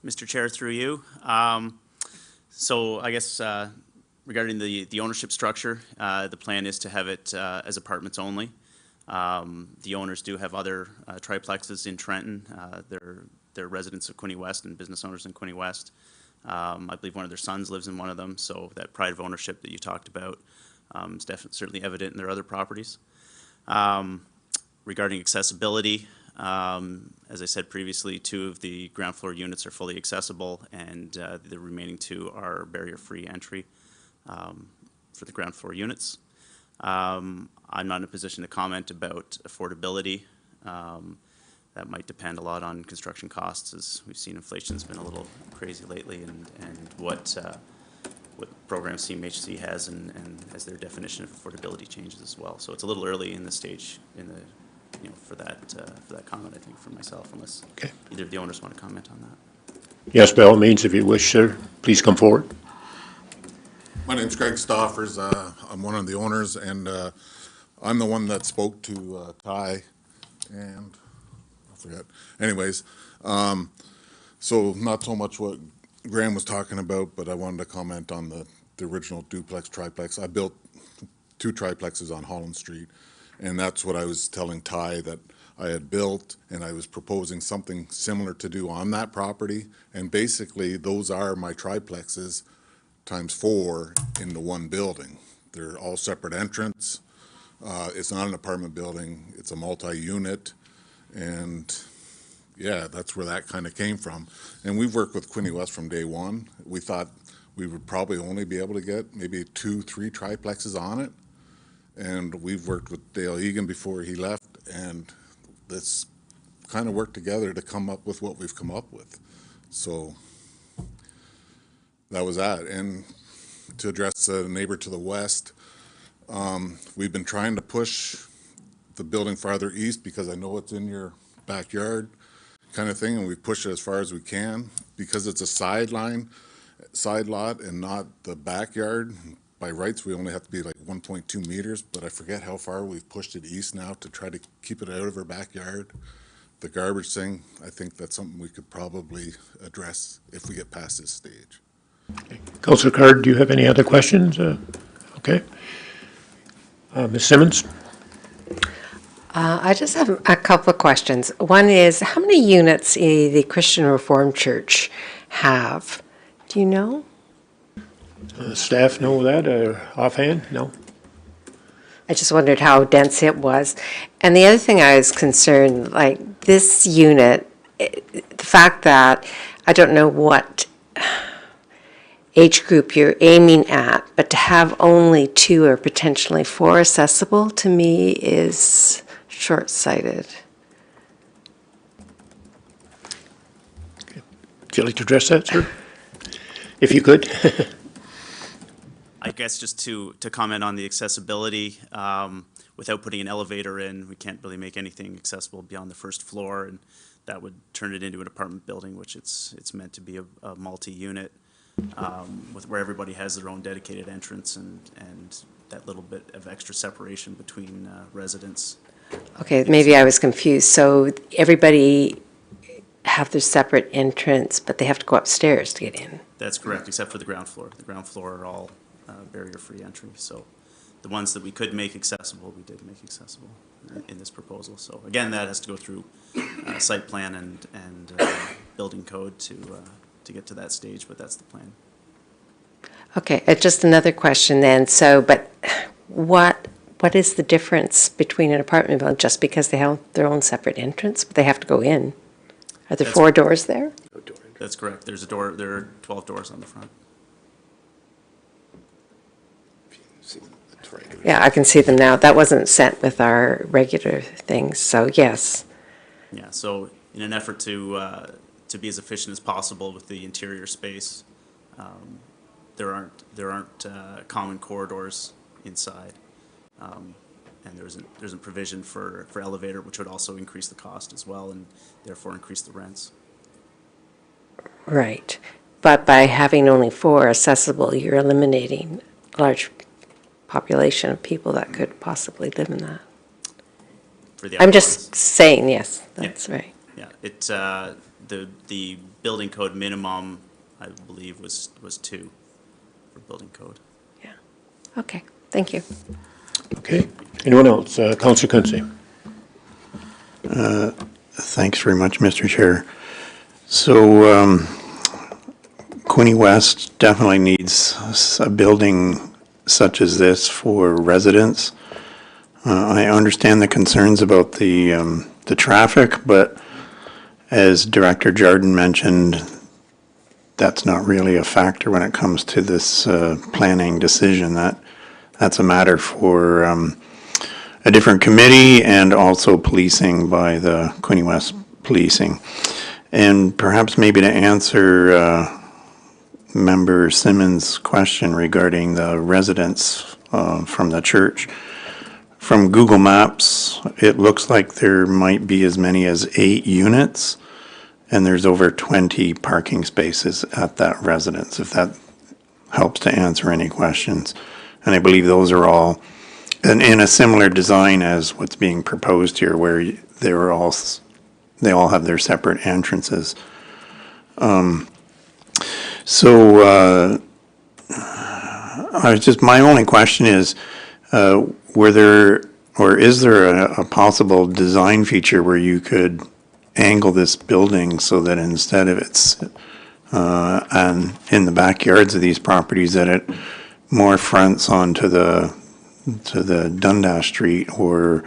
S9: Mr. Chair, through you. So I guess regarding the ownership structure, the plan is to have it as apartments only. The owners do have other triplexes in Trenton. They're residents of Quinte West and business owners in Quinte West. I believe one of their sons lives in one of them, so that pride of ownership that you talked about is certainly evident in their other properties. Regarding accessibility, as I said previously, 2 of the ground floor units are fully accessible, and the remaining 2 are barrier-free entry for the ground floor units. I'm not in a position to comment about affordability. That might depend a lot on construction costs, as we've seen inflation's been a little crazy lately, and what programs CMHC has and as their definition of affordability changes as well. So it's a little early in the stage for that comment, I think, for myself, unless either of the owners want to comment on that.
S1: Yes, by all means, if you wish, sir, please come forward.
S12: My name's Greg Stoffers. I'm one of the owners, and I'm the one that spoke to Ty, and I forget. Anyways, so not so much what Graham was talking about, but I wanted to comment on the original duplex, triplex. I built 2 triplexes on Holland Street, and that's what I was telling Ty that I had built, and I was proposing something similar to do on that property. And basically, those are my triplexes times 4 in the one building. They're all separate entrance. It's not an apartment building, it's a multi-unit, and yeah, that's where that kind of came from. And we've worked with Quinte West from day one. We thought we would probably only be able to get maybe 2, 3 triplexes on it. And we've worked with Dale Egan before he left, and this kind of worked together to come up with what we've come up with. So that was that. And to address the neighbor to the west, we've been trying to push the building farther east because I know it's in your backyard kind of thing, and we push it as far as we can. Because it's a sideline, side lot and not the backyard. By rights, we only have to be like 1.2 meters, but I forget how far we've pushed it east now to try to keep it out of our backyard. The garbage thing, I think that's something we could probably address if we get past this stage.
S1: Councillor Card, do you have any other questions? Okay. Ms. Simmons?
S13: I just have a couple of questions. One is, how many units the Christian Reformed Church have? Do you know?
S1: Staff know that offhand? No?
S13: I just wondered how dense it was. And the other thing I was concerned, like this unit, the fact that I don't know what age group you're aiming at, but to have only 2 or potentially 4 accessible to me is short-sighted.
S1: Would you like to address that, sir? If you could.
S9: I guess just to comment on the accessibility, without putting an elevator in, we can't really make anything accessible beyond the first floor, and that would turn it into an apartment building, which it's meant to be a multi-unit, with where everybody has their own dedicated entrance and that little bit of extra separation between residents.
S13: Okay, maybe I was confused. So everybody have their separate entrance, but they have to go upstairs to get in?
S9: That's correct, except for the ground floor. The ground floor are all barrier-free entry, so the ones that we could make accessible, we did make accessible in this proposal. So again, that has to go through site plan and building code to get to that stage, but that's the plan.
S13: Okay, just another question then. So, but what is the difference between an apartment building just because they have their own separate entrance, but they have to go in? Are there 4 doors there?
S9: That's correct. There's a door. There are 12 doors on the front.
S13: Yeah, I can see them now. That wasn't sent with our regular things, so yes.
S9: Yeah. So in an effort to be as efficient as possible with the interior space, there aren't common corridors inside, and there isn't provision for elevator, which would also increase the cost as well, and therefore increase the rents.
S13: Right. But by having only 4 accessible, you're eliminating a large population of people that could possibly live in that.
S9: For the
S13: I'm
S9: other
S13: just
S9: ones.
S13: saying, yes, that's right.
S9: Yeah. The building code minimum, I believe, was 2 for building code.
S13: Yeah. Okay, thank you.
S1: Okay. Anyone else? Councillor Quinte?
S14: Thanks very much, Mr. Chair. So, Quinte West definitely needs a building such as this for residents. I understand the concerns about the traffic, but as Director Jardin mentioned, that's not really a factor when it comes to this planning decision. That's a matter for a different committee and also policing by the Quinte West Policing. And perhaps maybe to answer Member Simmons' question regarding the residents from the church. From Google Maps, it looks like there might be as many as 8 units, and there's over 20 parking spaces at that residence, if that helps to answer any questions. And I believe those are all in a similar design as what's being proposed here, where they all have their separate entrances. My only question is, is there a possible design feature where you could angle this building so that instead of it's and in the backyards of these properties, that it more fronts onto the Dundas Street or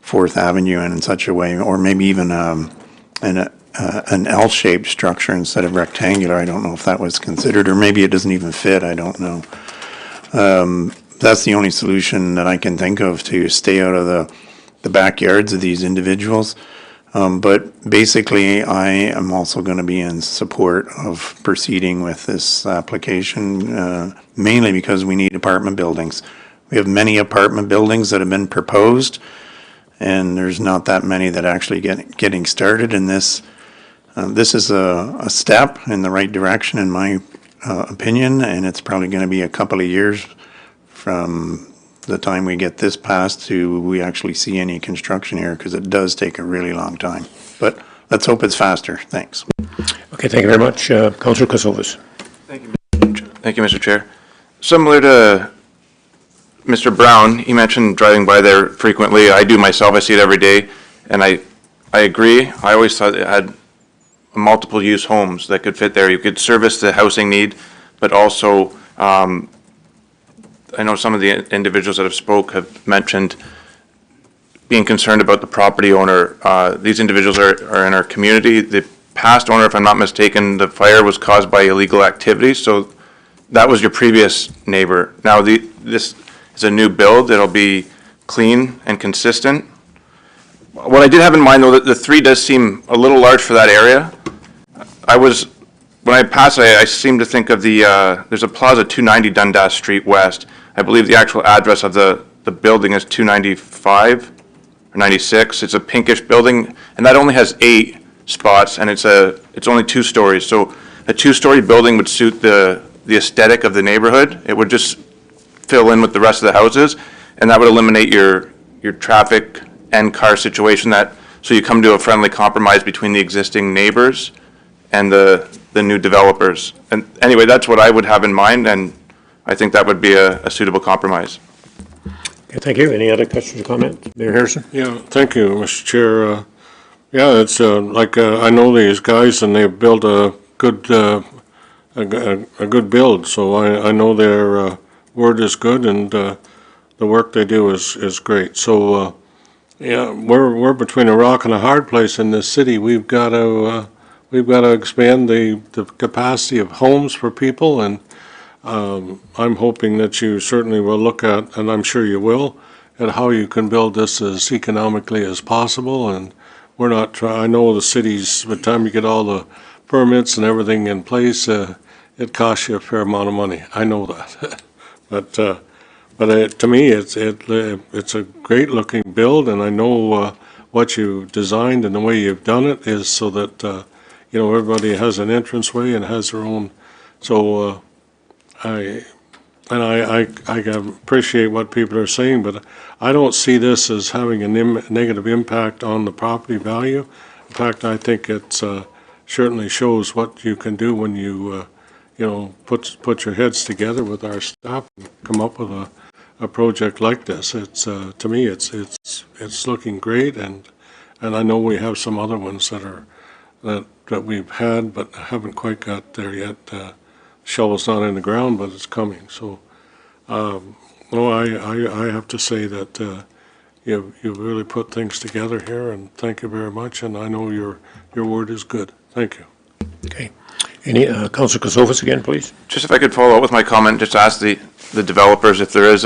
S14: 4th Avenue in such a way, or maybe even an L-shaped structure instead of rectangular? I don't know if that was considered, or maybe it doesn't even fit, I don't know. That's the only solution that I can think of to stay out of the backyards of these individuals. But basically, I am also going to be in support of proceeding with this application, mainly because we need apartment buildings. We have many apartment buildings that have been proposed, and there's not that many that actually getting started. And this is a step in the right direction, in my opinion, and it's probably going to be a couple of years from the time we get this passed to we actually see any construction here, because it does take a really long time. But let's hope it's faster. Thanks.
S1: Okay, thank you very much. Councillor Kosovas.
S15: Thank you, Mr. Chair. Similar to Mr. Brown, he mentioned driving by there frequently. I do myself. I see it every day, and I agree. I always thought it had multiple use homes that could fit there. You could service the housing need, but also I know some of the individuals that have spoke have mentioned being concerned about the property owner. These individuals are in our community. The past owner, if I'm not mistaken, the fire was caused by illegal activity, so that was your previous neighbor. Now this is a new build. It'll be clean and consistent. What I did have in mind, though, that the 3 does seem a little large for that area. When I passed, I seem to think of there's a Plaza 290 Dundas Street West. I believe the actual address of the building is 295 or 96. It's a pinkish building, and that only has 8 spots, and it's only 2 stories. So a 2-story building would suit the aesthetic of the neighborhood. It would just fill in with the rest of the houses, and that would eliminate your traffic and car situation. So you come to a friendly compromise between the existing neighbors and the new developers. And anyway, that's what I would have in mind, and I think that would be a suitable compromise.
S1: Okay, thank you. Any other questions or comments? Mayor Harrison?
S16: Yeah, thank you, Mr. Chair. Yeah, it's I know these guys, and they've built a good build, so I know their word is good, and the work they do is great. So yeah, we're between a rock and a hard place in this city. We've got to expand the capacity of homes for people, and I'm hoping that you certainly will look at, and I'm sure you will, at how you can build this as economically as possible. And we're not trying. I know the cities, by the time you get all the permits and everything in place, it costs you a fair amount of money. I know that, but to me, it's a great looking build, and I know what you designed and the way you've done it is so that everybody has an entranceway and has their own. So I appreciate what people are saying, but I don't see this as having a negative impact on the property value. In fact, I think it certainly shows what you can do when you put your heads together with our staff and come up with a project like this. It's to me, it's looking great, and I know we have some other ones that we've had but haven't quite got there yet. Shovel's not in the ground, but it's coming. So, I have to say that you really put things together here, and thank you very much. And I know your word is good. Thank you.
S1: Okay. Any Councillor Kosovas again, please?
S15: Just if I could follow up with my comment, just ask the developers if there is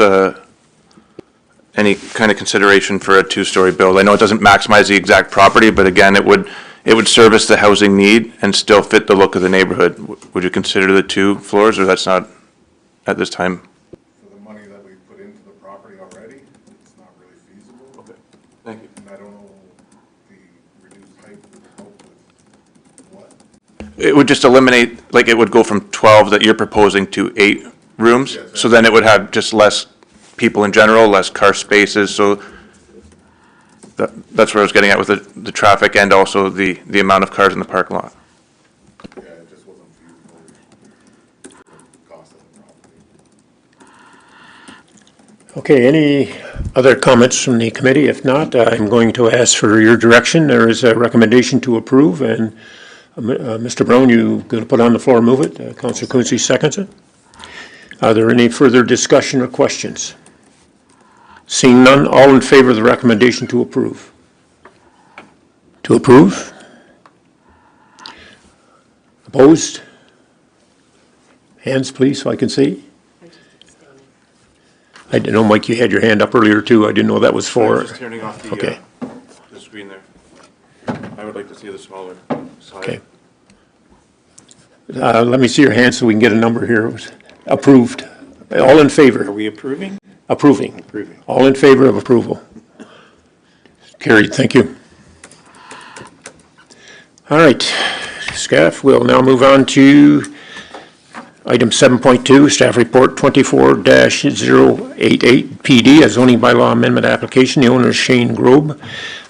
S15: any kind of consideration for a 2-story build. I know it doesn't maximize the exact property, but again, it would service the housing need and still fit the look of the neighborhood. Would you consider the 2 floors, or that's not at this time?
S12: For the money that we put into the property already, it's not really feasible.
S15: Okay, thank you.
S12: And I don't know the reduced height would help with what?
S15: It would just eliminate, it would go from 12 that you're proposing to 8 rooms.
S12: Yes,
S15: so then it would have just less people in general, less car spaces. So that's where I was getting at with the traffic and also the amount of cars in the parking lot.
S12: Yeah, it just wasn't feasible. The cost of the property.
S1: Okay, any other comments from the committee? If not, I'm going to ask for your direction. There is a recommendation to approve, and Mr. Brown, you going to put on the floor and move it? Councillor Quinte seconds it. Are there any further discussion or questions? Seeing none, all in favor of the recommendation to approve? To approve? Opposed? Hands, please, so I can see. I didn't know, Mike, you had your hand up earlier too. I didn't know that was for.
S15: I was just turning off
S1: Okay.
S15: The screen there. I would like to see the smaller side.
S1: Okay. Let me see your hand so we can get a number here. Approved. All in favor?
S14: Are we approving?
S1: Approving.
S14: Approving.
S1: All in favor of approval? Carried, thank you. All right, staff, we'll now move on to Item 7.2, staff report 24-088 PD, a zoning bylaw amendment application. The owner is Shane Grobe.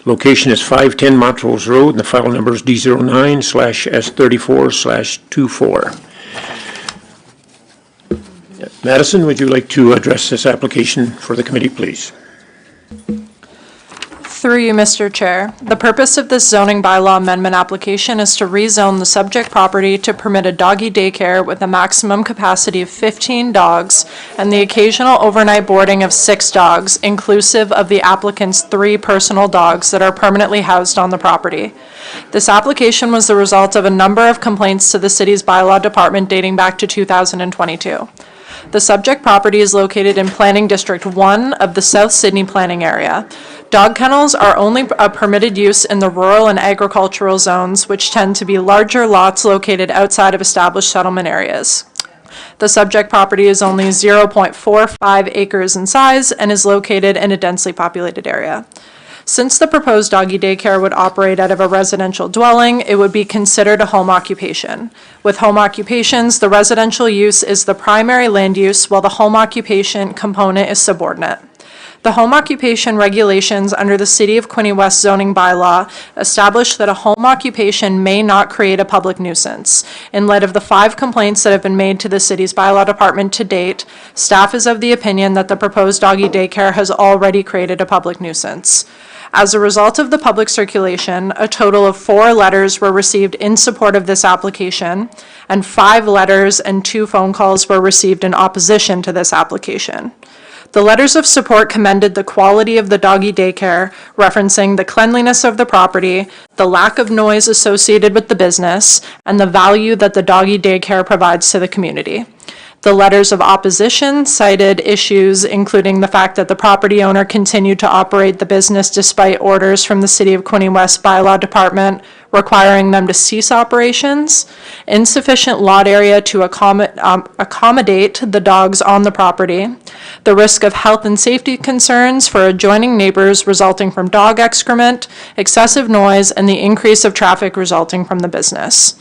S1: Location is 510 Montrose Road, and the file number is D09/S34/24. Madison, would you like to address this application for the committee, please?
S3: Through you, Mr. Chair. The purpose of this zoning bylaw amendment application is to rezone the subject property to permit a doggy daycare with a maximum capacity of 15 dogs and the occasional overnight boarding of 6 dogs, inclusive of the applicant's 3 personal dogs that are permanently housed on the property. This application was the result of a number of complaints to the city's bylaw department dating back to 2022. The subject property is located in Planning District 1 of the South Sydney planning area. Dog kennels are only a permitted use in the rural and agricultural zones, which tend to be larger lots located outside of established settlement areas. The subject property is only 0.45 acres in size and is located in a densely populated area. Since the proposed doggy daycare would operate out of a residential dwelling, it would be considered a home occupation. With home occupations, the residential use is the primary land use, while the home occupation component is subordinate. The home occupation regulations under the City of Quinte West zoning bylaw establish that a home occupation may not create a public nuisance. In light of the 5 complaints that have been made to the city's bylaw department to date, staff is of the opinion that the proposed doggy daycare has already created a public nuisance. As a result of the public circulation, a total of 4 letters were received in support of this application, and 5 letters and 2 phone calls were received in opposition to this application. The letters of support commended the quality of the doggy daycare, referencing the cleanliness of the property, the lack of noise associated with the business, and the value that the doggy daycare provides to the community. The letters of opposition cited issues including the fact that the property owner continued to operate the business despite orders from the City of Quinte West bylaw department requiring them to cease operations, insufficient lot area to accommodate the dogs on the property, the risk of health and safety concerns for adjoining neighbors resulting from dog excrement, excessive noise, and the increase of traffic resulting from the business.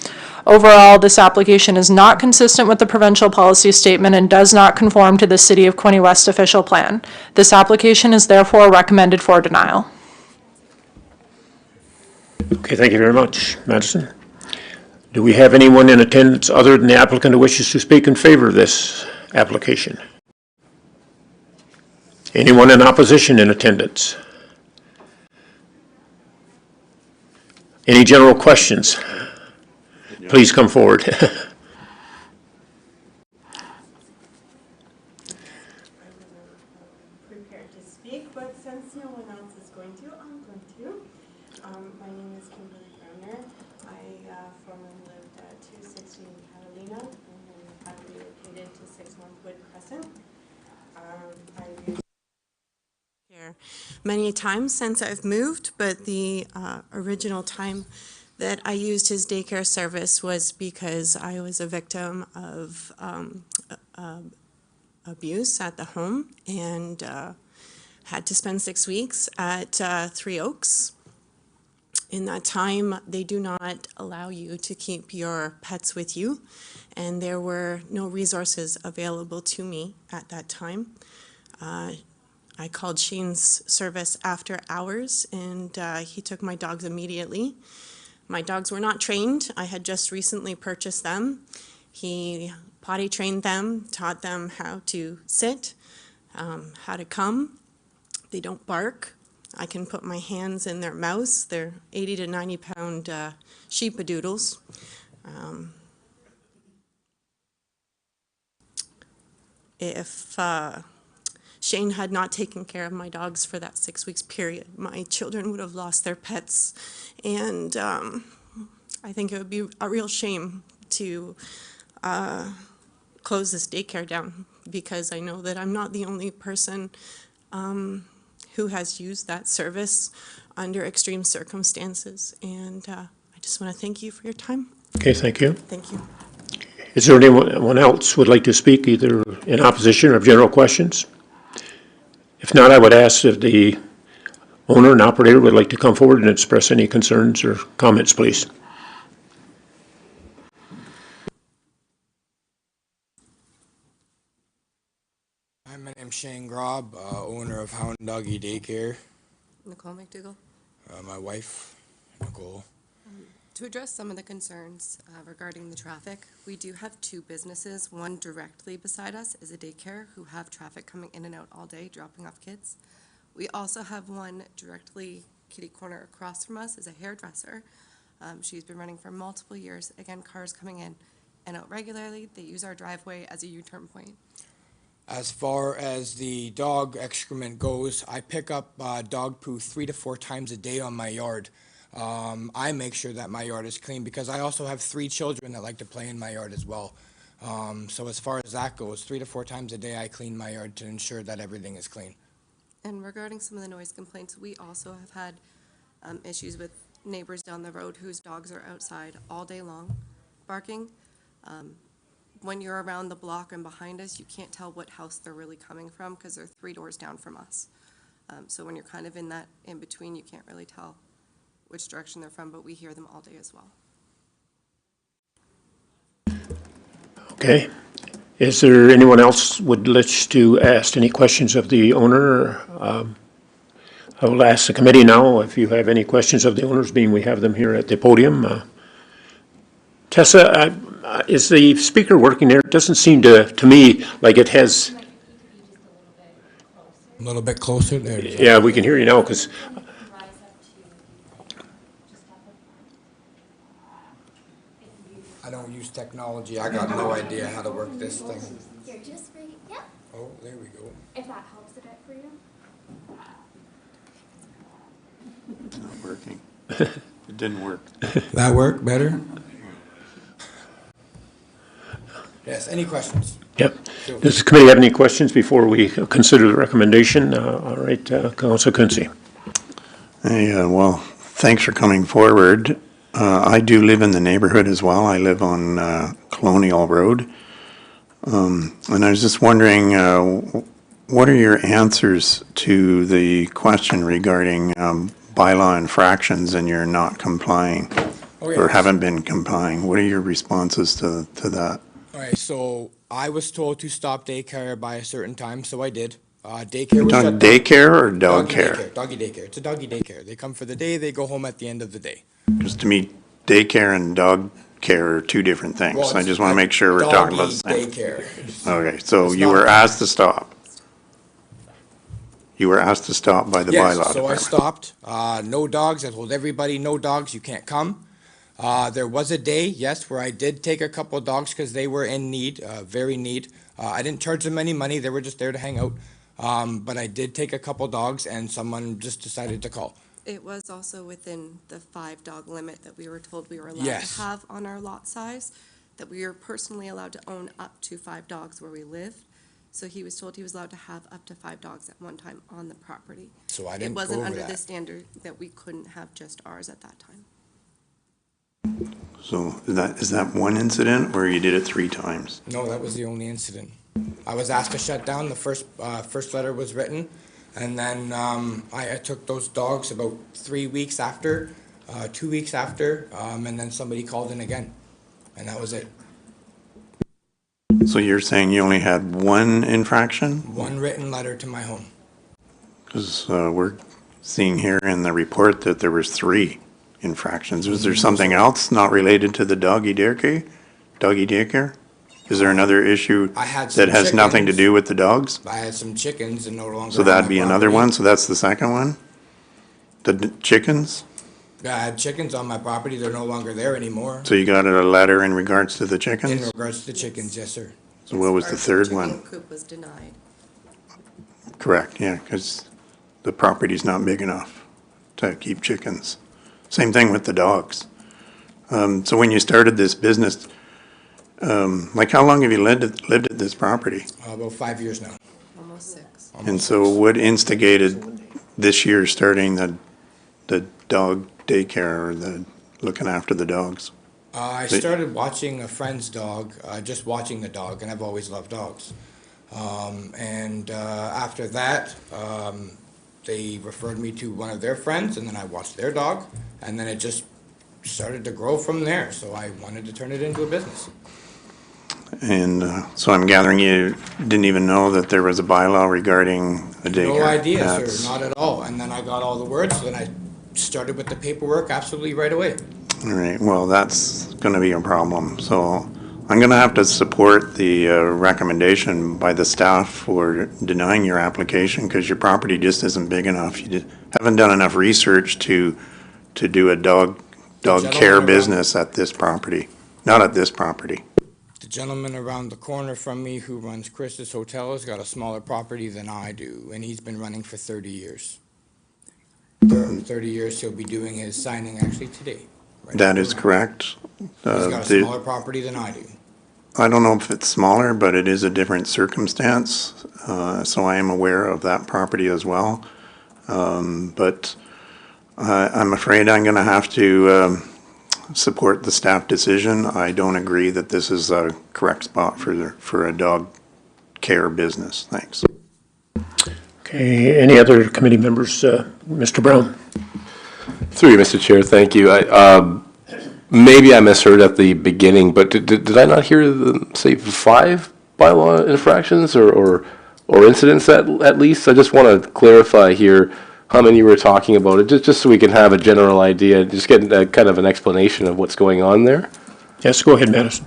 S3: Overall, this application is not consistent with the provincial policy statement and does not conform to the City of Quinte West official plan. This application is therefore recommended for denial.
S1: Okay, thank you very much, Madison. Do we have anyone in attendance other than the applicant who wishes to speak in favor of this application? Anyone in opposition in attendance? Any general questions? Please come forward.
S17: Prepared to speak, but since no one else is going to, I'm going to. My name is Kimberly Browner. I formerly lived at 260 Catalina and then have relocated to 6 Northwood Crescent. I've used here many times since I've moved, but the original time that I used his daycare service was because I was a victim of abuse at the home and had to spend 6 weeks at 3 Oaks. In that time, they do not allow you to keep your pets with you, and there were no resources available to me at that time. I called Shane's service after hours, and he took my dogs immediately. My dogs were not trained. I had just recently purchased them. He potty trained them, taught them how to sit, how to come. They don't bark. I can put my hands in their mouths. They're 80 to 90 pound sheepadoodles. If Shane had not taken care of my dogs for that 6 weeks period, my children would have lost their pets. And I think it would be a real shame to close this daycare down, because I know that I'm not the only person who has used that service under extreme circumstances. And I just want to thank you for your time.
S1: Okay, thank you.
S17: Thank you.
S1: Is there anyone else who would like to speak either in opposition or have general questions? If not, I would ask if the owner and operator would like to come forward and express any concerns or comments, please.
S18: Shane Grob, owner of Hound Doggy Daycare.
S19: Nicole McDougall.
S18: My wife, Nicole.
S19: To address some of the concerns regarding the traffic, we do have two businesses. One directly beside us is a daycare who have traffic coming in and out all day, dropping off kids. We also have one directly kitty corner across from us is a hairdresser. She's been running for multiple years. Again, cars coming in and out regularly. They use our driveway as a U-turn point.
S18: As far as the dog excrement goes, I pick up dog poo 3 to 4 times a day on my yard. I make sure that my yard is clean because I also have 3 children that like to play in my yard as well. So as far as that goes, 3 to 4 times a day I clean my yard to ensure that everything is clean.
S19: And regarding some of the noise complaints, we also have had issues with neighbors down the road whose dogs are outside all day long barking. When you're around the block and behind us, you can't tell what house they're really coming from because they're 3 doors down from us. So when you're kind of in that in between, you can't really tell which direction they're from, but we hear them all day as well.
S1: Okay. Is there anyone else would wish to ask any questions of the owner? I will ask the committee now if you have any questions of the owners, being we have them here at the podium. Tessa, is the speaker working there? It doesn't seem to me like it has.
S18: A little bit closer there.
S1: Yeah, we can hear you now because.
S18: I don't use technology. I got no idea how to work this thing.
S7: You're just right, yeah.
S18: Oh, there we go.
S7: If that helps a bit for you.
S14: It's not working. It didn't work.
S18: That work better? Yes, any questions?
S1: Yep. Does the committee have any questions before we consider the recommendation? All right, Councilor Quinte.
S14: Hey, well, thanks for coming forward. I do live in the neighborhood as well. I live on Colonial Road. And I was just wondering, what are your answers to the question regarding bylaw infractions and you're not complying or haven't been complying? What are your responses to that?
S18: All right, so I was told to stop daycare by a certain time, so I did. Daycare was shut down.
S14: Daycare or dog care?
S18: Doggy daycare. It's a doggy daycare. They come for the day, they go home at the end of the day.
S14: Because to me, daycare and dog care are two different things.
S18: Well,
S14: I just want to make sure we're talking about the same.
S18: Doggy daycare.
S14: Okay, so you were asked to stop. You were asked to stop by the bylaw
S18: Yes, so I
S14: department.
S18: stopped. No dogs. I told everybody, no dogs, you can't come. There was a day, yes, where I did take a couple of dogs because they were in need, very need. I didn't charge them any money. They were just there to hang out. But I did take a couple dogs and someone just decided to call.
S19: It was also within the 5-dog limit that we were told we were allowed
S18: Yes.
S19: to have on our lot size, that we are personally allowed to own up to 5 dogs where we live. So he was told he was allowed to have up to 5 dogs at one time on the property.
S18: So I didn't
S19: It
S18: go
S19: wasn't
S18: over
S19: under
S18: that.
S19: the standard that we couldn't have just ours at that time.
S14: So is that one incident or you did it 3 times?
S18: No, that was the only incident. I was asked to shut down. The first letter was written, and then I took those dogs about 3 weeks after, 2 weeks after, and then somebody called in again, and that was it.
S14: So you're saying you only had one infraction?
S18: One written letter to my home.
S14: Because we're seeing here in the report that there was 3 infractions. Was there something else not related to the doggy daycare? Doggy daycare? Is there another issue
S18: I had
S14: that
S18: some
S14: has nothing to
S18: chickens.
S14: do with the dogs?
S18: I had some chickens and no longer.
S14: So
S18: on
S14: that'd
S18: my
S14: be another
S18: property.
S14: one? So that's the second one? The chickens?
S18: I had chickens on my property. They're no longer there anymore.
S14: So you got a letter in regards to the
S18: In
S14: chickens?
S18: regards to the chickens, yes, sir.
S14: So what was the third
S19: Chicken
S14: one?
S19: coop was denied.
S14: Correct, yeah, because the property's not big enough to keep chickens. Same thing with the dogs. So when you started this business, like how long have you lived at this property?
S18: About 5 years now.
S19: Almost 6.
S14: And so what instigated this year starting the dog daycare or the looking after the dogs?
S18: I started watching a friend's dog, just watching the dog, and I've always loved dogs. After that, they referred me to one of their friends, and then I watched their dog, and then it just started to grow from there. So I wanted to turn it into a business.
S14: And so I'm gathering you didn't even know that there was a bylaw regarding a daycare.
S18: No idea,
S14: That's-
S18: sir, not at all. And then I got all the words, then I started with the paperwork absolutely right away.
S14: All right, well, that's going to be a problem. So I'm going to have to support the recommendation by the staff for denying your application because your property just isn't big enough. Haven't done enough research to do a dog care
S18: around-
S14: business at this property, not at this property.
S18: The gentleman around the corner from me who runs Chris's Hotel has got a smaller property than I do, and he's been running for 30 years. 30 years, he'll be doing his signing actually today.
S14: That is correct.
S18: He's got a smaller property than I do.
S14: I don't know if it's smaller, but it is a different circumstance, so I am aware of that property as well. But I'm afraid I'm going to have to support the staff decision. I don't agree that this is a correct spot for a dog care business. Thanks.
S1: Okay, any other committee members? Mr. Brown?
S10: Through you, Mr. Chair, thank you. Maybe I misheard at the beginning, but did I not hear them say 5 bylaw infractions or incidents at least? I just want to clarify here how many you were talking about, just so we can have a general idea, just get kind of an explanation of what's going on there.
S1: Yes, go ahead, Madison.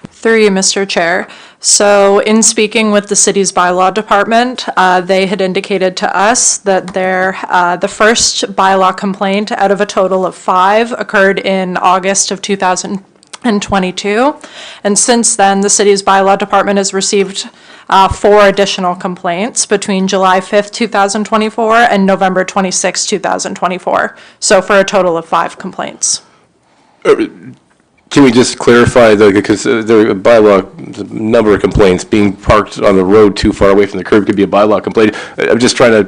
S3: Through you, Mr. Chair. So in speaking with the city's bylaw department, they had indicated to us that the first bylaw complaint out of a total of 5 occurred in August of 2022. And since then, the city's bylaw department has received 4 additional complaints between July 5th, 2024 and November 26th, 2024. So for a total of 5 complaints.
S10: Can we just clarify, because there are bylaw, number of complaints, being parked on the road too far away from the curb could be a bylaw complaint. I'm just trying to,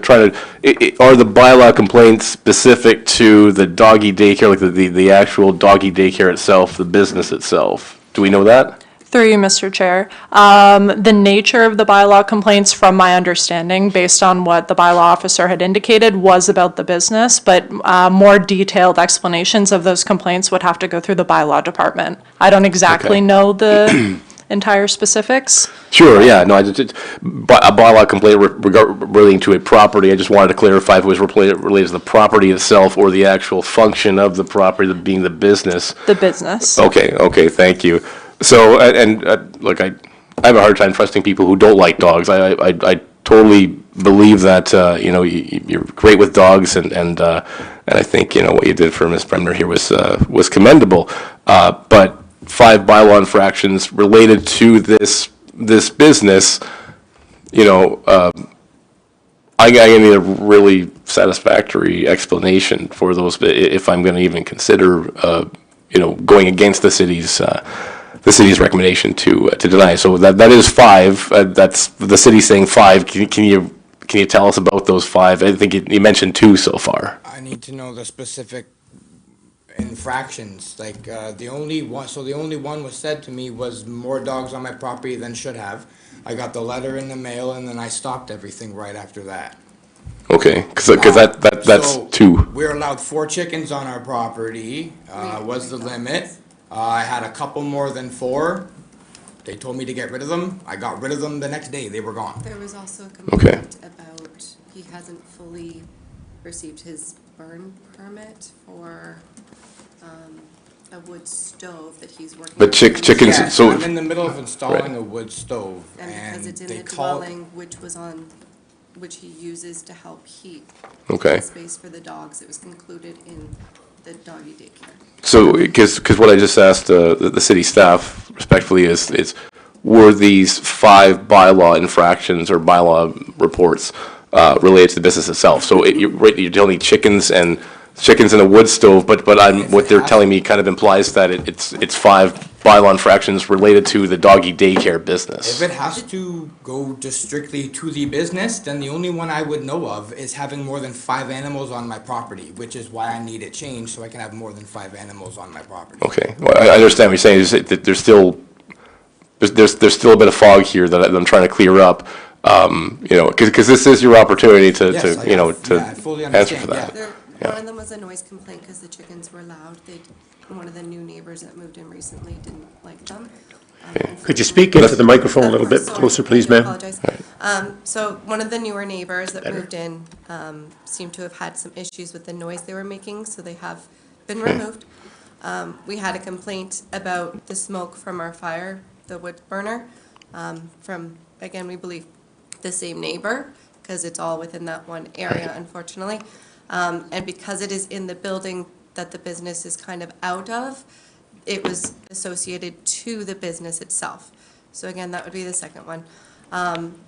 S10: are the bylaw complaints specific to the doggy daycare, like the actual doggy daycare itself, the business itself? Do we know that?
S3: Through you, Mr. Chair. The nature of the bylaw complaints, from my understanding, based on what the bylaw officer had indicated, was about the business, but more detailed explanations of those complaints would have to go through the bylaw department. I don't exactly know the entire specifics.
S10: Sure, yeah, no, a bylaw complaint relating to a property, I just wanted to clarify if it was related to the property itself or the actual function of the property, being the business.
S3: The business.
S10: Okay, thank you. So, look, I have a hard time trusting people who don't like dogs. I totally believe that, you're great with dogs, and I think, what you did for Ms. Bremner here was commendable. But 5 bylaw infractions related to this business, I need a really satisfactory explanation for those, if I'm going to even consider, going against the city's recommendation to deny. So that is 5. That's the city saying 5. Can you tell us about those 5? I think you mentioned 2 so far.
S18: I need to know the specific infractions, like the only one was said to me was more dogs on my property than should have. I got the letter in the mail and then I stopped everything right after that.
S10: Okay, because that's
S18: So,
S10: 2.
S18: We're allowed 4 chickens on our property, was the limit. I had a couple more than 4. They told me to get rid of them. I got rid of them the next day. They were gone.
S19: There was also a complaint about he hasn't fully received his burn permit for a wood stove that he's working on.
S10: But chickens,
S18: Yes,
S10: so.
S18: I'm in the middle of installing
S10: Right.
S18: a wood stove,
S19: And because it's in
S18: they
S19: the
S18: called.
S19: dwelling, which he uses to help heat
S10: Okay.
S19: the space for the dogs, it was concluded in the doggy daycare.
S10: So, because what I just asked the city staff respectfully is were these 5 bylaw infractions or bylaw reports related to the business itself? So you're telling me chickens and a wood stove, but what they're telling me kind of implies that it's 5 bylaw infractions related to the doggy daycare business.
S18: If it has to go just strictly to the business, then the only one I would know of is having more than 5 animals on my property, which is why I need it changed so I can have more than 5 animals on my property.
S10: Okay, well, I understand what you're saying. Is that there's still a bit of fog here that I'm trying to clear up. Because this is your opportunity to
S18: I fully
S10: answer for
S18: understand,
S10: that.
S19: One of them was a noise complaint because the chickens were loud. One of the new neighbors that moved in recently didn't like them.
S1: Could you speak into the microphone a little bit closer, please, ma'am?
S19: Apologize. So one of the newer neighbors that moved in seemed to have had some issues with the noise they were making, so they have been removed. We had a complaint about the smoke from our fire, the wood burner, from, again, we believe the same neighbor, because it's all within that one area, unfortunately. And because it is in the building that the business is kind of out of, it was associated to the business itself. So again, that would be the second one.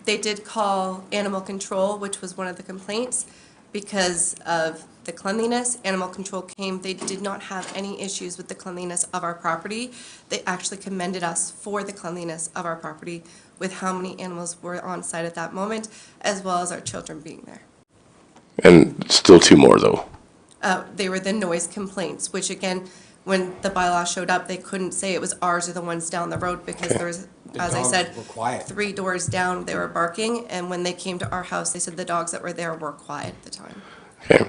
S19: They did call animal control, which was one of the complaints, because of the cleanliness. Animal control came, they did not have any issues with the cleanliness of our property. They actually commended us for the cleanliness of our property with how many animals were on site at that moment, as well as our children being there.
S10: And still two more, though.
S19: They were the noise complaints, which again, when the bylaw showed up, they couldn't say it was ours or the ones down the road because there was, as I said, 3 doors down, they were barking. And when they came to our house, they said the dogs that were there were quiet at the time.
S10: Okay.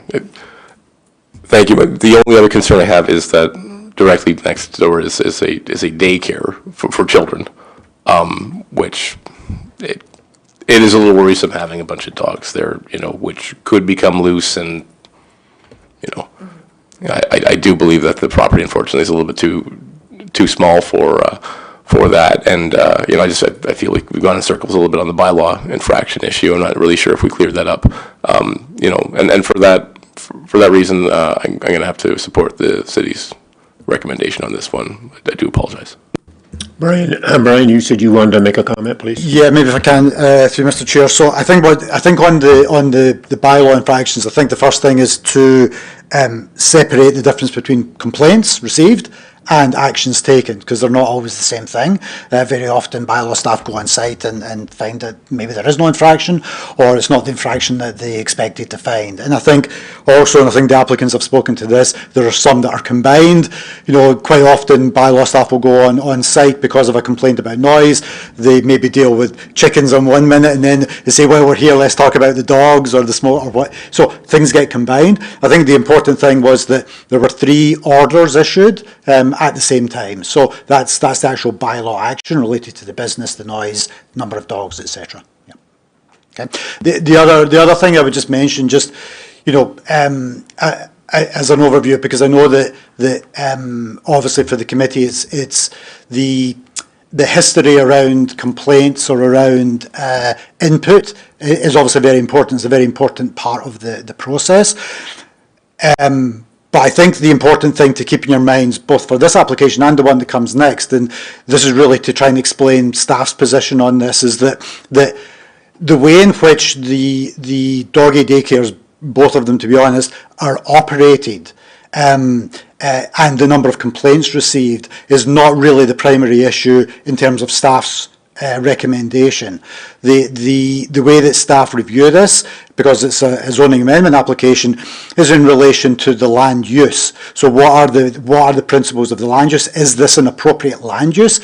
S10: Thank you. But the only other concern I have is that directly next door is a daycare for children, which it is a little worrisome having a bunch of dogs there, which could become loose and, I do believe that the property, unfortunately, is a little bit too small for that. And I feel like we've gone in circles a little bit on the bylaw infraction issue. I'm not really sure if we cleared that up. And for that reason, I'm going to have to support the city's recommendation on this one. I do apologize.
S1: Brian, you said you wanted to make a comment, please.
S2: Yeah, maybe if I can, through Mr. Chair. So I think on the bylaw infractions, I think the first thing is to separate the difference between complaints received and actions taken, because they're not always the same thing. Very often bylaw staff go on site and find that maybe there is no infraction, or it's not the infraction that they expected to find. And I think also, and I think the applicants have spoken to this, there are some that are combined. Quite often bylaw staff will go on site because of a complaint about noise. They maybe deal with chickens on 1 minute, and then they say, well, we're here, let's talk about the dogs or the smoke or what. So things get combined. I think the important thing was that there were 3 orders issued at the same time. So that's the actual bylaw action related to the business, the noise, number of dogs, etc. Yeah. Okay. The other thing I would just mention, as an overview, because I know that obviously for the committee it's the history around complaints or around input is obviously very important. It's a very important part of the process. But I think the important thing to keep in your minds, both for this application and the one that comes next, and this is really to try and explain staff's position on this, is that the way in which the doggy daycares, both of them to be honest, are operated, and the number of complaints received is not really the primary issue in terms of staff's recommendation. The way that staff review this, because it's a zoning amendment application, is in relation to the land use. So what are the principles of the land use? Is this an appropriate land use?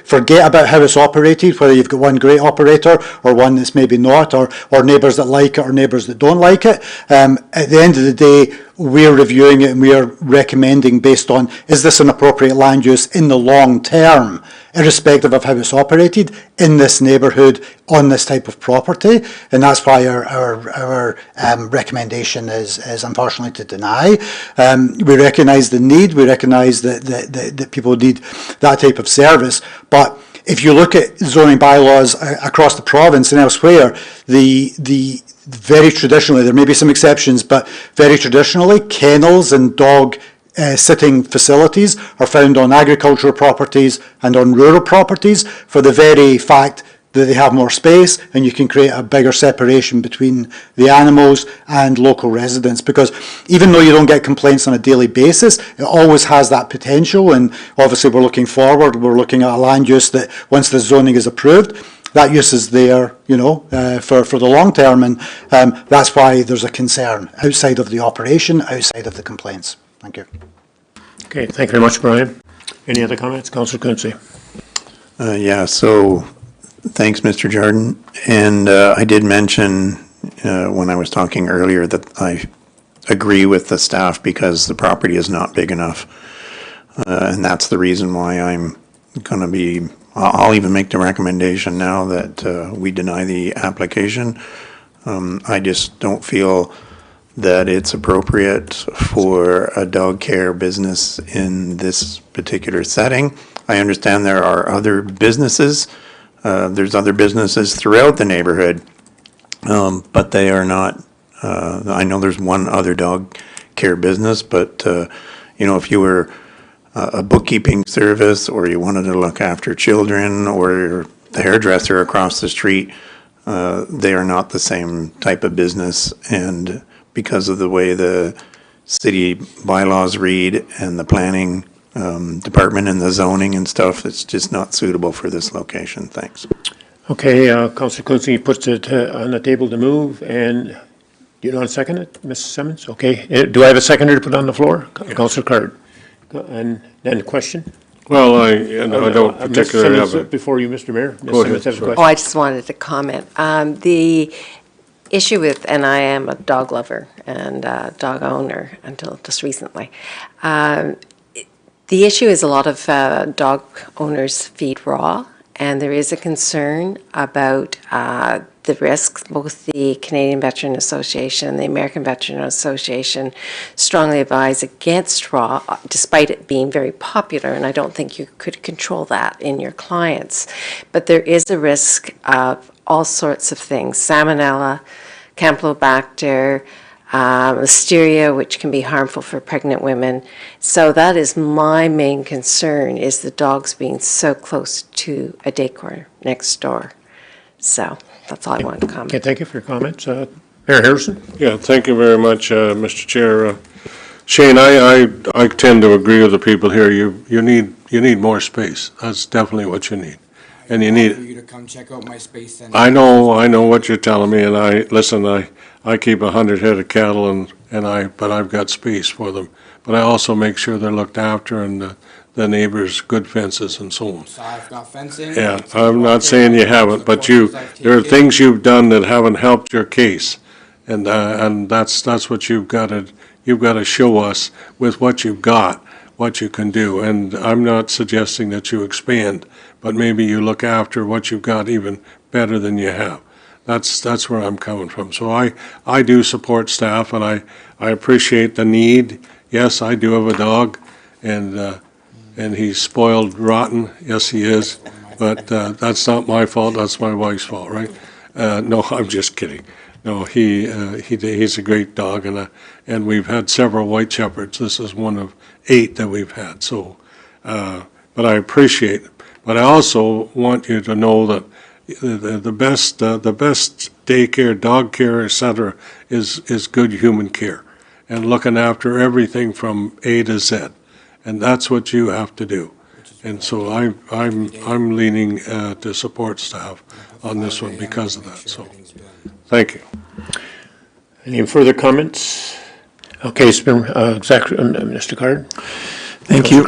S2: Forget about how it's operated, whether you've got one great operator or one that's maybe not, or neighbours that like it or neighbours that don't like it. At the end of the day, we're reviewing it and we are recommending based on, is this an appropriate land use in the long term, irrespective of how it's operated in this neighbourhood on this type of property. And that's why our recommendation is unfortunately to deny. We recognise the need, we recognise that people need that type of service, but if you look at zoning bylaws across the province and elsewhere, the very traditionally, there may be some exceptions, but very traditionally, kennels and dog sitting facilities are found on agricultural properties and on rural properties for the very fact that they have more space and you can create a bigger separation between the animals and local residents. Because even though you don't get complaints on a daily basis, it always has that potential. And obviously we're looking forward, we're looking at a land use that once the zoning is approved, that use is there, for the long term, and that's why there's a concern outside of the operation, outside of the complaints. Thank you.
S1: Okay, thank you very much, Brian. Any other comments? Councillor Quinte.
S14: So thanks, Mr. Jardine. And I did mention when I was talking earlier that I agree with the staff because the property is not big enough. And that's the reason why I'm going to be, I'll even make the recommendation now that we deny the application. I just don't feel that it's appropriate for a dog care business in this particular setting. I understand there are other businesses. There's other businesses throughout the neighborhood, but they are not, I know there's one other dog care business, but, if you were a bookkeeping service, or you wanted to look after children, or the hairdresser across the street, they are not the same type of business. And because of the way the city bylaws read and the planning department and the zoning and stuff, it's just not suitable for this location. Thanks.
S1: Okay, Councillor Quinte puts it on the table to move, and you don't second it, Ms. Simmons? Okay, do I have a seconder to put on the floor? Councillor Card. And then the question?
S16: Well, I don't particularly have a...
S1: Before you, Mr. Mayor. Ms.
S16: Go
S1: Simmons
S16: ahead,
S1: has a
S16: sir.
S1: question.
S13: Oh, I just wanted to comment. The issue with, and I am a dog lover and dog owner until just recently. The issue is a lot of dog owners feed raw, and there is a concern about the risks. Both the Canadian Veteran Association and the American Veteran Association strongly advise against raw, despite it being very popular, and I don't think you could control that in your clients. But there is a risk of all sorts of things: Salmonella, Campylobacter, Listeria, which can be harmful for pregnant women. So that is my main concern, is the dogs being so close to a daycare next door. So that's all I wanted to comment.
S1: Okay, thank you for your comments. Mayor Harrison?
S16: Yeah, thank you very much, Mr. Chair. Shane, I tend to agree with the people here. You need more space. That's definitely what you need. And you need...
S18: For you to come check out my space then.
S16: I know what you're telling me, and I keep 100 head of cattle, but I've got space for them. But I also make sure they're looked after, and the neighbors, good fences and so on.
S18: So I've got fencing.
S16: Yeah, I'm not saying you haven't, but there are things you've done that haven't helped your case. And that's what you've got to show us with what you've got, what you can do. And I'm not suggesting that you expand, but maybe you look after what you've got even better than you have. That's where I'm coming from. So I do support staff, and I appreciate the need. Yes, I do have a dog, and he's spoiled rotten. Yes, he is. But that's not my fault. That's my wife's fault, right? No, I'm just kidding. No, he's a great dog, and we've had several white shepherds. This is one of 8 that we've had. So, but I appreciate it. But I also want you to know that the best daycare, dog care, etc., is good human care, and looking after everything from A to Z, and that's what you have to do. And so I'm leaning to support staff on this one because of that. So, thank you.
S1: Any further comments? Okay, it's been Mr. Card.
S11: Thank you.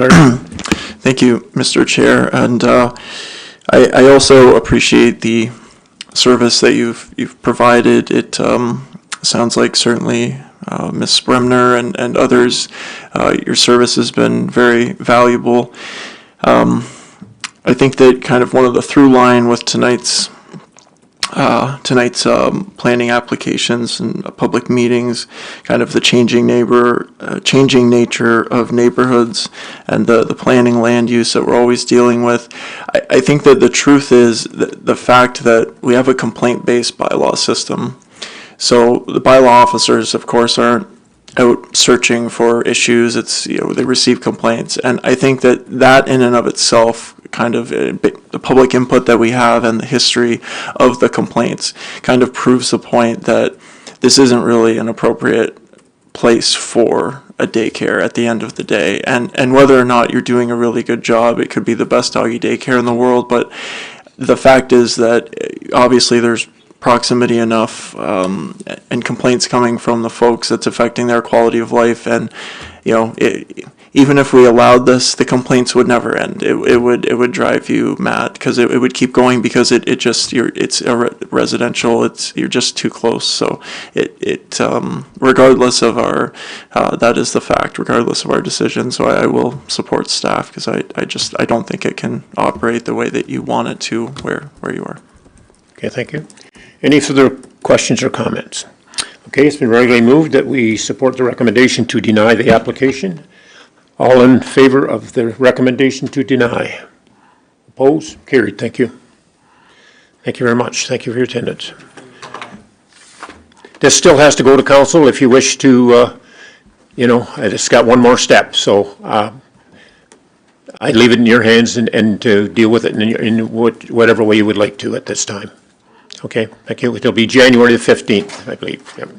S11: Thank you, Mr. Chair, and I also appreciate the service that you've provided. It sounds like certainly Ms. Bremner and others, your service has been very valuable. I think that kind of one of the through line with tonight's planning applications and public meetings, kind of the changing nature of neighborhoods and the planning land use that we're always dealing with. I think that the truth is the fact that we have a complaint-based bylaw system. So the bylaw officers, of course, aren't out searching for issues. It's, they receive complaints. And I think that in and of itself, kind of the public input that we have and the history of the complaints kind of proves the point that this isn't really an appropriate place for a daycare at the end of the day. And whether or not you're doing a really good job, it could be the best doggy daycare in the world. But the fact is that obviously there's proximity enough and complaints coming from the folks that's affecting their quality of life. And, even if we allowed this, the complaints would never end. It would drive you mad because it would keep going because it's a residential. You're just too close. So regardless of our that is the fact. Regardless of our decision, so I will support staff because I don't think it can operate the way that you want it to where you are.
S1: Okay, thank you. Any further questions or comments? Okay, it's been regularly moved that we support the recommendation to deny the application. All in favor of the recommendation to deny? Opposed? Carried. Thank you. Thank you very much. Thank you for your attendance. This still has to go to council if you wish to, it's got one more step. So I'd leave it in your hands and to deal with it in whatever way you would like to at this time. Okay, thank you. It'll be January the 15th, I believe. Yep.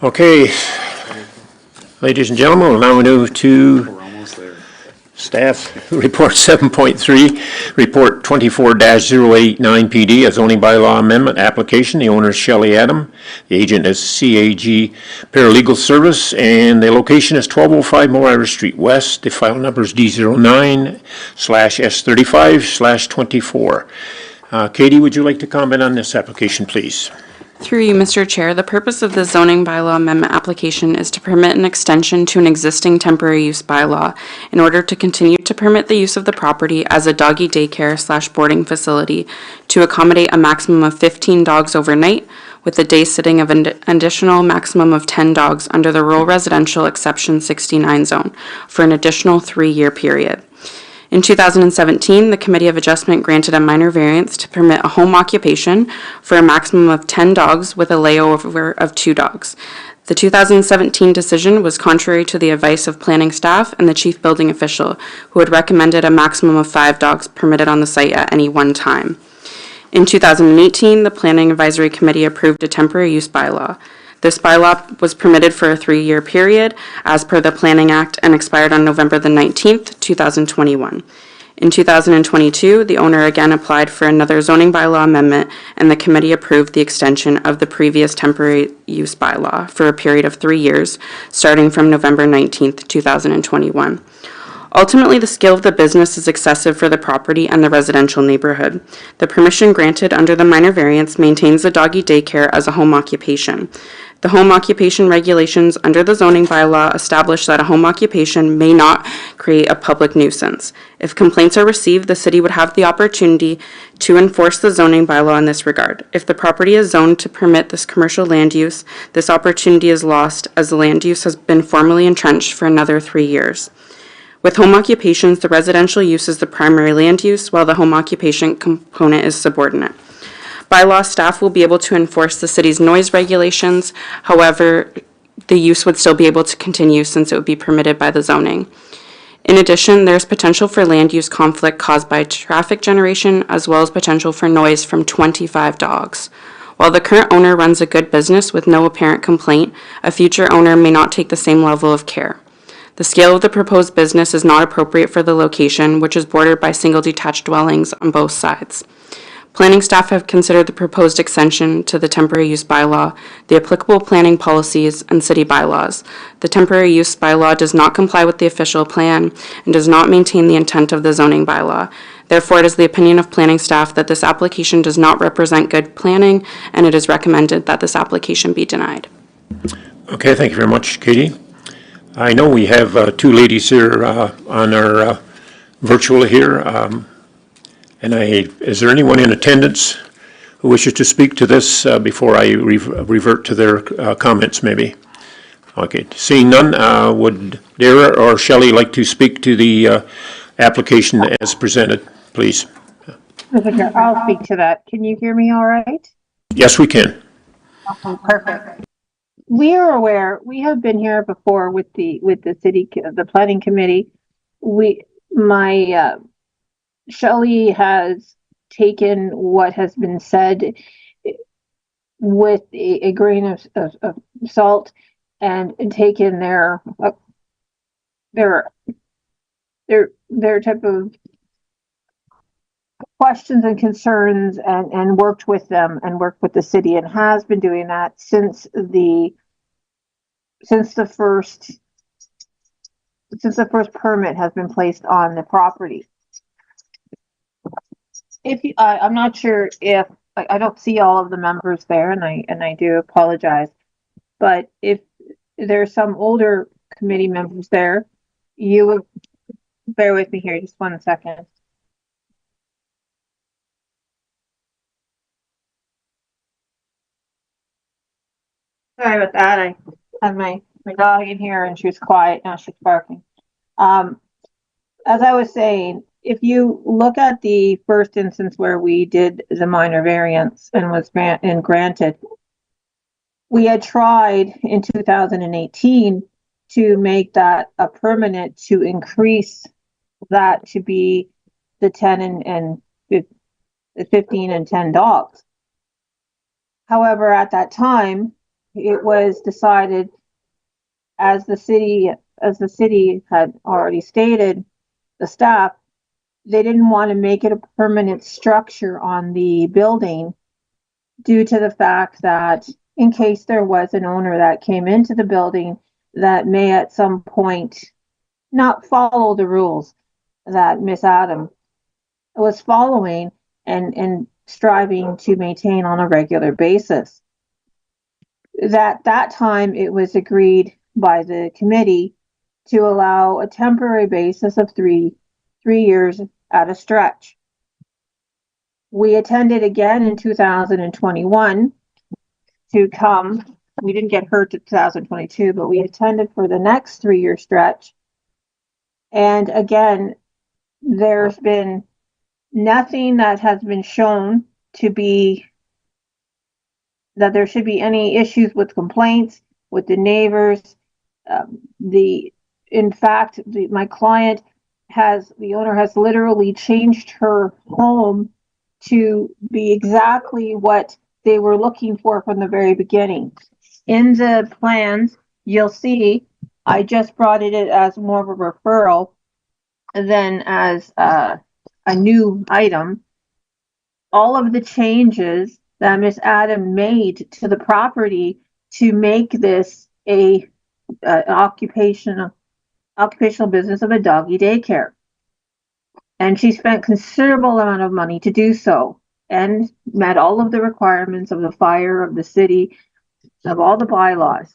S1: Okay, ladies and gentlemen, we'll now move to staff report 7.3, report 24-089 PD, a zoning bylaw amendment application. The owner is Shelley Adam. The agent is CAG Paralegal Service, and the location is 1205 Moira Street West. The file number is D09/S35/24. Katie, would you like to comment on this application, please?
S20: Through you, Mr. Chair, the purpose of the zoning bylaw amendment application is to permit an extension to an existing temporary use bylaw in order to continue to permit the use of the property as a doggy daycare/boarding facility to accommodate a maximum of 15 dogs overnight, with a day sitting of an additional maximum of 10 dogs under the rural residential exception 69 zone for an additional 3-year period. In 2017, the Committee of Adjustment granted a minor variance to permit a home occupation for a maximum of 10 dogs with a layover of 2 dogs. The 2017 decision was contrary to the advice of planning staff and the chief building official, who had recommended a maximum of 5 dogs permitted on the site at any one time. In 2018, the Planning Advisory Committee approved a temporary use bylaw. This bylaw was permitted for a 3-year period as per the Planning Act and expired on November the 19th, 2021. In 2022, the owner again applied for another zoning bylaw amendment, and the committee approved the extension of the previous temporary use bylaw for a period of 3 years, starting from November 19th, 2021. Ultimately, the scale of the business is excessive for the property and the residential neighborhood. The permission granted under the minor variance maintains the doggy daycare as a home occupation. The home occupation regulations under the zoning bylaw establish that a home occupation may not create a public nuisance. If complaints are received, the city would have the opportunity to enforce the zoning bylaw in this regard. If the property is zoned to permit this commercial land use, this opportunity is lost as the land use has been formally entrenched for another 3 years. With home occupations, the residential use is the primary land use, while the home occupation component is subordinate. Bylaw staff will be able to enforce the city's noise regulations. However, the use would still be able to continue since it would be permitted by the zoning. In addition, there's potential for land use conflict caused by traffic generation, as well as potential for noise from 25 dogs. While the current owner runs a good business with no apparent complaint, a future owner may not take the same level of care. The scale of the proposed business is not appropriate for the location, which is bordered by single detached dwellings on both sides. Planning staff have considered the proposed extension to the temporary use bylaw, the applicable planning policies, and city bylaws. The temporary use bylaw does not comply with the official plan and does not maintain the intent of the zoning bylaw. Therefore, it is the opinion of planning staff that this application does not represent good planning, and it is recommended that this application be denied.
S1: Okay, thank you very much, Katie. I know we have 2 ladies here on our virtual here. Is there anyone in attendance who wishes to speak to this before I revert to their comments, maybe? Okay, seeing none, would Dara or Shelley like to speak to the application as presented, please?
S21: Mr. Chair, I'll speak to that. Can you hear me all right?
S1: Yes, we can.
S21: Perfect. We are aware, we have been here before with the city, the planning committee. Shelley has taken what has been said with a grain of salt and taken their type of questions and concerns and worked with them and worked with the city and has been doing that since the first since the first permit has been placed on the property. If you, I'm not sure if, I don't see all of the members there, and I do apologize. But if there's some older committee members there, you would, bear with me here just 1 second. Sorry about that. I had my dog in here and she was quiet. Now she's barking. As I was saying, if you look at the first instance where we did the minor variance and was granted, we had tried in 2018 to make that a permanent, to increase that to be the 10 and 15 and 10 dogs. However, at that time, it was decided, as the city had already stated, the staff, they didn't want to make it a permanent structure on the building due to the fact that in case there was an owner that came into the building that may at some point not follow the rules that Miss Adam was following and striving to maintain on a regular basis. That time it was agreed by the committee to allow a temporary basis of three years at a stretch. We attended again in 2021 to come. We didn't get hurt to 2022, but we attended for the next 3-year stretch. And again, there's been nothing that has been shown to be that there should be any issues with complaints with the neighbors. In fact, my client the owner has literally changed her home to be exactly what they were looking for from the very beginning. In the plans, you'll see, I just brought it as more of a referral than as a new item. All of the changes that Miss Adam made to the property to make this a occupational business of a doggy daycare. And she spent considerable amount of money to do so and met all of the requirements of the fire, of the city, of all the bylaws.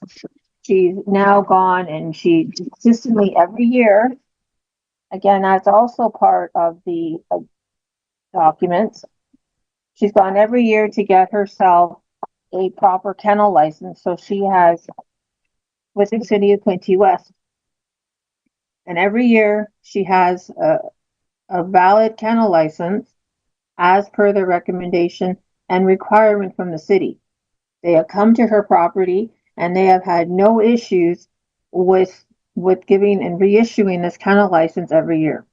S21: She's now gone and she consistently every year, again, that's also part of the documents. She's gone every year to get herself a proper kennel license. So she has with the city of Quinte West. And every year she has a valid kennel license as per the recommendation and requirement from the city. They have come to her property and they have had no issues with giving and reissuing this kennel license every year.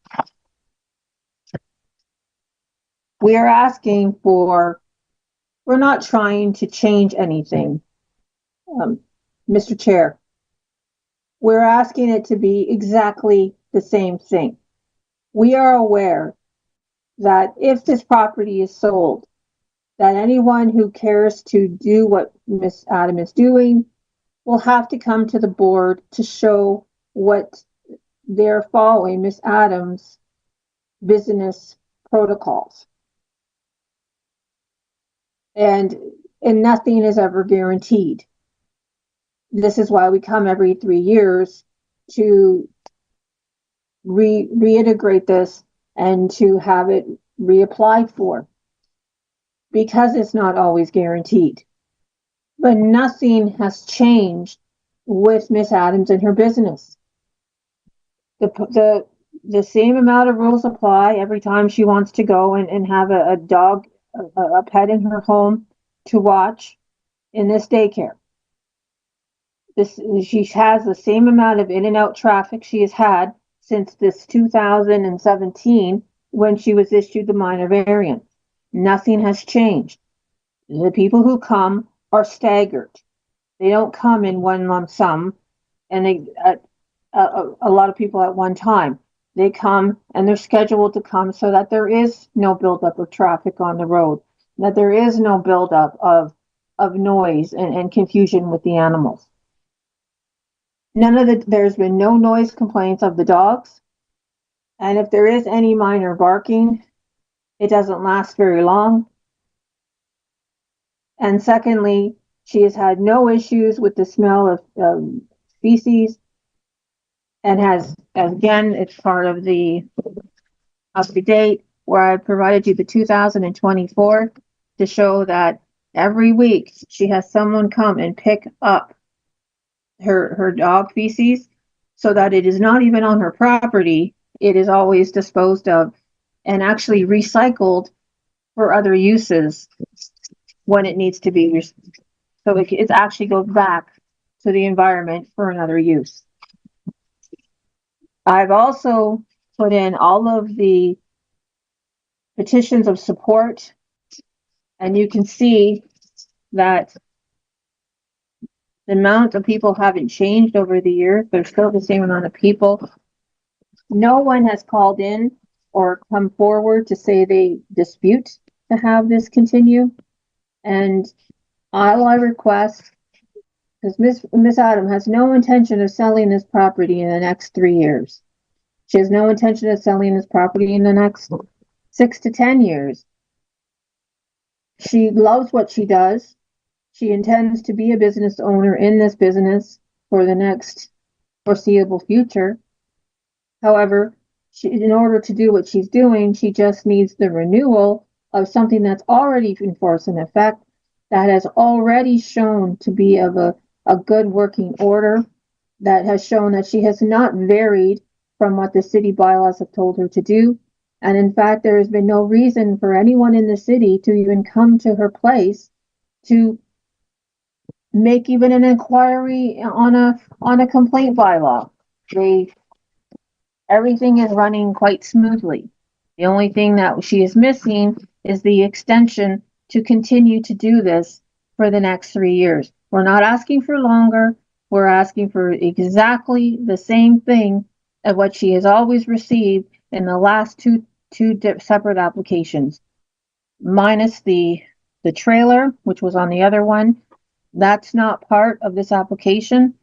S21: We are asking for, we're not trying to change anything, Mr. Chair. We're asking it to be exactly the same thing. We are aware that if this property is sold, that anyone who cares to do what Miss Adam is doing will have to come to the board to show what they're following Miss Adams' business protocols. And nothing is ever guaranteed. This is why we come every 3 years to reintegrate this and to have it reapplied for, because it's not always guaranteed. But nothing has changed with Miss Adams and her business. The same amount of rules apply every time she wants to go and have a dog, a pet in her home to watch in this daycare. She has the same amount of in and out traffic she has had since this 2017 when she was issued the minor variance. Nothing has changed. The people who come are staggered. They don't come in one lump sum and a lot of people at one time. They come and they're scheduled to come so that there is no buildup of traffic on the road, that there is no buildup of noise and confusion with the animals. There's been no noise complaints of the dogs. And if there is any minor barking, it doesn't last very long. And secondly, she has had no issues with the smell of feces and has, again, it's part of the up to date where I provided you the 2024 to show that every week she has someone come and pick up her dog feces so that it is not even on her property. It is always disposed of and actually recycled for other uses when it needs to be. So it actually goes back to the environment for another use. I've also put in all of the petitions of support, and you can see that the amount of people haven't changed over the years. There's still the same amount of people. No one has called in or come forward to say they dispute to have this continue. And all I request, because Miss Adam has no intention of selling this property in the next 3 years. She has no intention of selling this property in the next 6 to 10 years. She loves what she does. She intends to be a business owner in this business for the next foreseeable future. However, in order to do what she's doing, she just needs the renewal of something that's already in force and effect, that has already shown to be of a good working order, that has shown that she has not varied from what the city bylaws have told her to do. And in fact, there has been no reason for anyone in the city to even come to her place to make even an inquiry on a complaint bylaw. Everything is running quite smoothly. The only thing that she is missing is the extension to continue to do this for the next 3 years. We're not asking for longer. We're asking for exactly the same thing as what she has always received in the last two separate applications, minus the trailer, which was on the other one. That's not part of this application,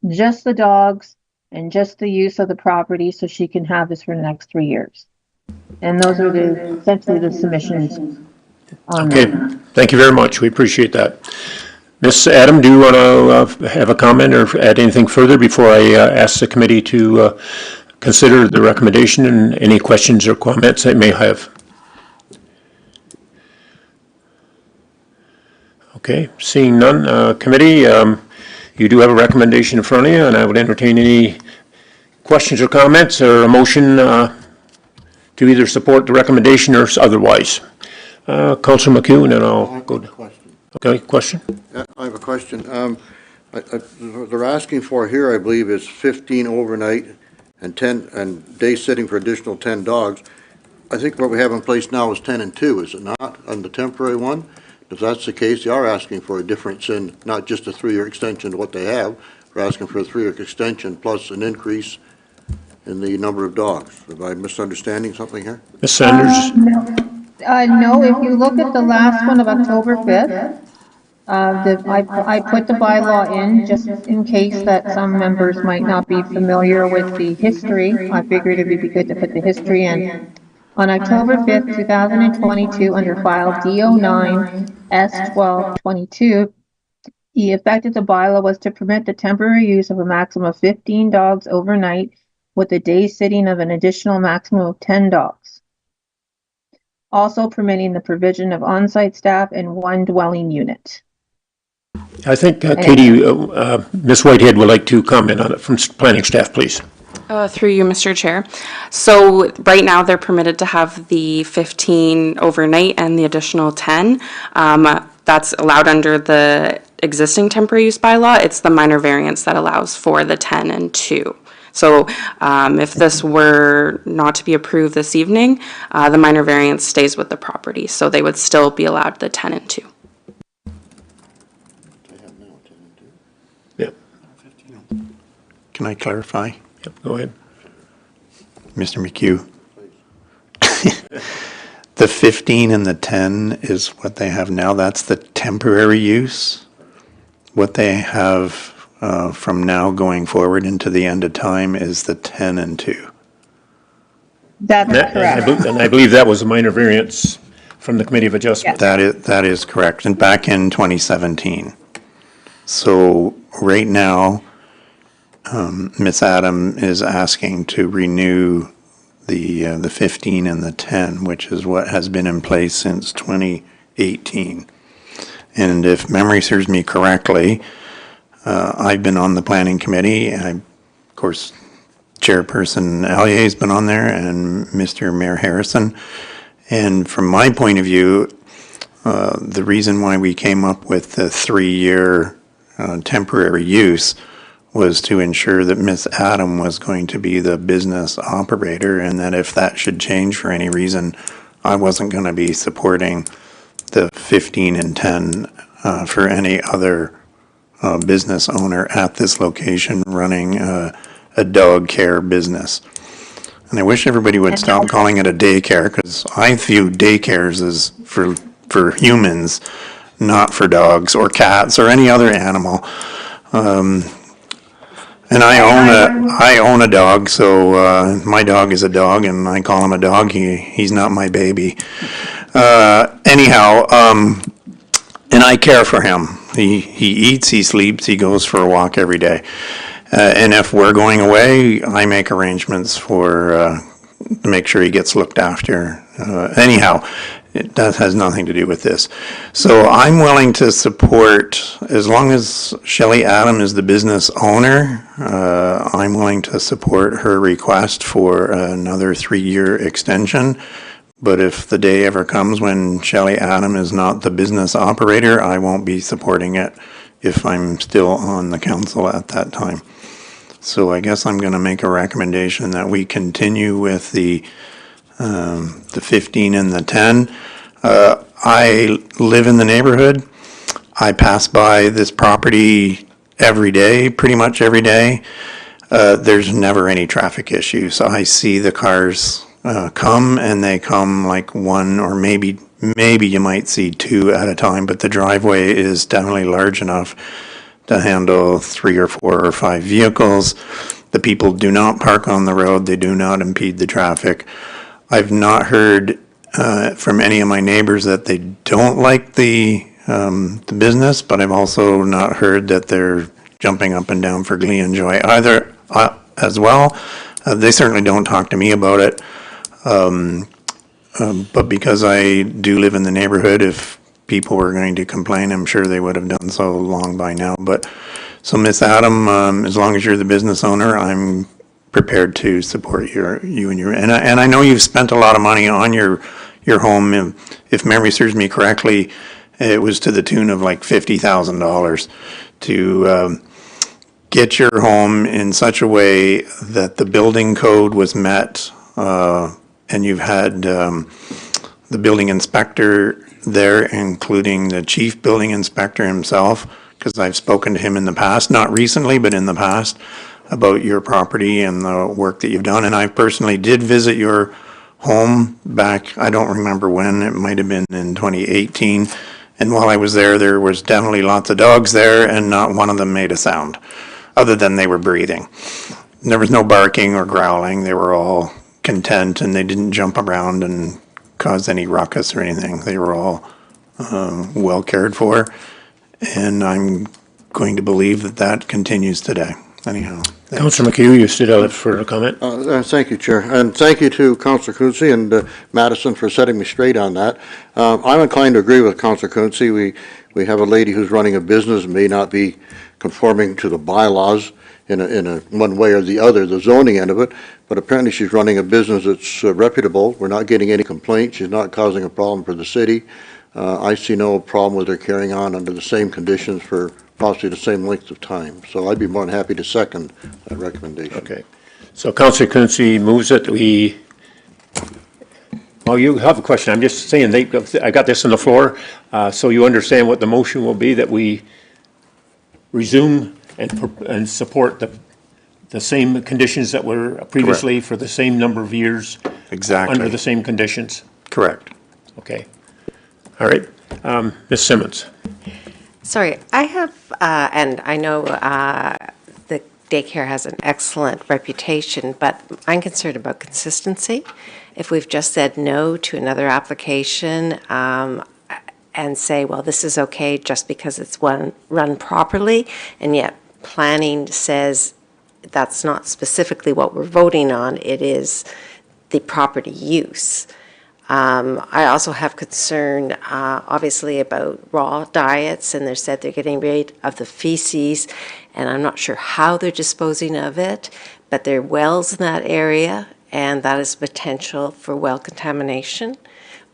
S21: just the dogs and just the use of the property so she can have this for the next 3 years. And those are essentially the submissions on
S1: Okay,
S21: that.
S1: thank you very much. We appreciate that. Ms. Adam, do you want to have a comment or add anything further before I ask the committee to consider the recommendation and any questions or comments they may have? Okay, seeing none, committee, you do have a recommendation in front of you, and I would entertain any questions or comments or a motion to either support the recommendation or otherwise. Councillor McEwen, and I'll go to. Okay, question?
S4: Yeah, I have a question. They're asking for here, I believe, is 15 overnight and 10 and day sitting for additional 10 dogs. I think what we have in place now is 10 and 2, is it not, on the temporary one? If that's the case, they are asking for a difference in not just a 3-year extension to what they have. We're asking for a 3-year extension plus an increase in the number of dogs. Am I misunderstanding something here?
S1: Ms. Sanders?
S21: No, if you look at the last one of October 5th, I put the bylaw in just in case that some members might not be familiar with the history. I figured it'd be good to put the history in. On October 5th, 2022, under file D09 S1222, the effect of the bylaw was to permit the temporary use of a maximum of 15 dogs overnight with a day sitting of an additional maximum of 10 dogs. Also permitting the provision of on-site staff and 1 dwelling unit.
S1: I think, Katie, Ms. Whitehead would like to comment on it from planning staff, please.
S20: Through you, Mr. Chair. So right now they're permitted to have the 15 overnight and the additional 10. That's allowed under the existing temporary use bylaw. It's the minor variance that allows for the 10 and 2. So if this were not to be approved this evening, the minor variance stays with the property. So they would still be allowed the 10 and 2.
S1: Yeah.
S14: Can I clarify?
S1: Yep, go ahead.
S14: Mr. McHugh. The 15 and the 10 is what they have now. That's the temporary use. What they have from now going forward into the end of time is the 10 and 2.
S21: That's correct.
S1: And I believe that was a minor variance from the Committee of Adjustment.
S14: That is correct, and back in 2017. So right now, Ms. Adam is asking to renew the 15 and the 10, which is what has been in place since 2018. And if memory serves me correctly, I've been on the planning committee, and of course, Chairperson Allier's been on there, and Mr. Mayor Harrison. And from my point of view, the reason why we came up with the 3-year temporary use was to ensure that Miss Adam was going to be the business operator, and that if that should change for any reason, I wasn't going to be supporting the 15 and 10 for any other business owner at this location running a dog care business. And I wish everybody would stop calling it a daycare, because I view daycares as for humans, not for dogs or cats or any other animal. And I own a dog, so my dog is a dog, and I call him a dog. He's not my baby. Anyhow, and I care for him. He eats, he sleeps, he goes for a walk every day. And if we're going away, I make arrangements to make sure he gets looked after. Anyhow, that has nothing to do with this. So I'm willing to support, as long as Shelley Adam is the business owner, I'm willing to support her request for another 3-year extension. But if the day ever comes when Shelley Adam is not the business operator, I won't be supporting it if I'm still on the council at that time. So I guess I'm going to make a recommendation that we continue with the 15 and the 10. I live in the neighborhood. I pass by this property every day, pretty much every day. There's never any traffic issues. I see the cars come, and they come like one, or maybe you might see 2 at a time, but the driveway is definitely large enough to handle 3 or 4 or 5 vehicles. The people do not park on the road. They do not impede the traffic. I've not heard from any of my neighbors that they don't like the business, but I've also not heard that they're jumping up and down for glee and joy either as well. They certainly don't talk to me about it. But because I do live in the neighborhood, if people were going to complain, I'm sure they would have done so long by now. But so Miss Adam, as long as you're the business owner, I'm prepared to support you and your, and I know you've spent a lot of money on your home. If memory serves me correctly, it was to the tune of like $50,000 to get your home in such a way that the building code was met, and you've had the building inspector there, including the chief building inspector himself, because I've spoken to him in the past, not recently, but in the past, about your property and the work that you've done. And I personally did visit your home back, I don't remember when, it might have been in 2018. And while I was there, there was definitely lots of dogs there, and not one of them made a sound, other than they were breathing. There was no barking or growling. They were all content, and they didn't jump around and cause any ruckus or anything. They were all well cared for, and I'm going to believe that that continues today. Anyhow.
S1: Councillor McHugh, you still have further comment?
S4: Thank you, Chair. And thank you to Councillor Quinte and Madison for setting me straight on that. I'm inclined to agree with Councillor Quinte. We have a lady who's running a business, may not be conforming to the bylaws in a one way or the other, the zoning end of it, but apparently she's running a business that's reputable. We're not getting any complaints. She's not causing a problem for the city. I see no problem with her carrying on under the same conditions for possibly the same length of time. So I'd be more than happy to second that recommendation.
S1: Okay. So Councillor Quinte moves that we, well, you have a question. I'm just saying, I got this on the floor, so you understand what the motion will be, that we resume and support the same conditions that were previously. Correct. For the same number of years.
S14: Exactly.
S1: Under the same conditions.
S14: Correct.
S1: Okay. All right. Ms. Simmons.
S13: Sorry, I have, and I know the daycare has an excellent reputation, but I'm concerned about consistency. If we've just said no to another application and say, well, this is okay just because it's run properly, and yet planning says that's not specifically what we're voting on, it is the property use. I also have concern, obviously, about raw diets, and they said they're getting rid of the feces, and I'm not sure how they're disposing of it, but there are wells in that area, and that is potential for well contamination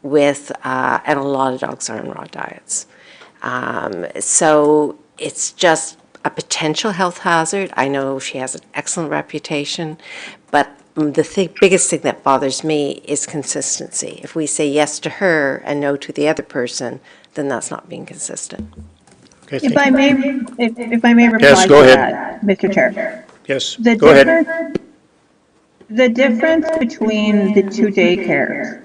S13: with, and a lot of dogs are on raw diets. So it's just a potential health hazard. I know she has an excellent reputation, but the biggest thing that bothers me is consistency. If we say yes to her and no to the other person, then that's not being consistent.
S1: Okay,
S21: If I may, if I may reply
S1: Yes, go
S21: to
S1: ahead.
S21: that, Mr. Chair.
S1: Yes,
S21: The
S1: go ahead.
S21: the difference between the two daycares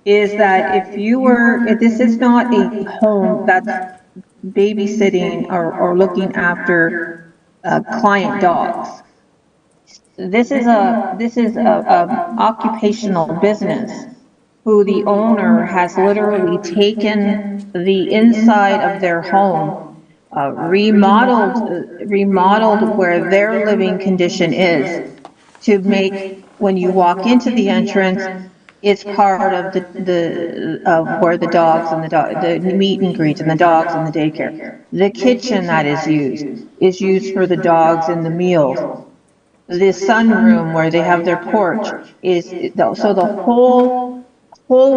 S21: is that if this is not a home that's babysitting or looking after client dogs. This is a occupational business who the owner has literally taken the inside of their home, remodeled where their living condition is to make, when you walk into the entrance, it's part of of where the dogs and the meet and greet and the dogs and the daycare. The kitchen that is used for the dogs and the meals. The sunroom where they have their porch so the whole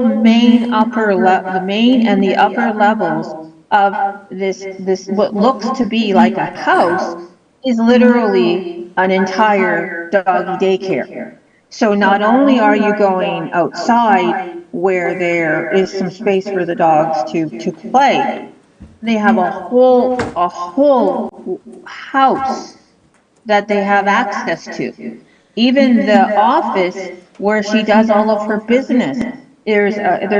S21: main the main and the upper levels of this what looks to be like a house is literally an entire doggy daycare. So not only are you going outside where there is some space for the dogs to play, they have a whole house that they have access to. Even the office where she does all of her business, there's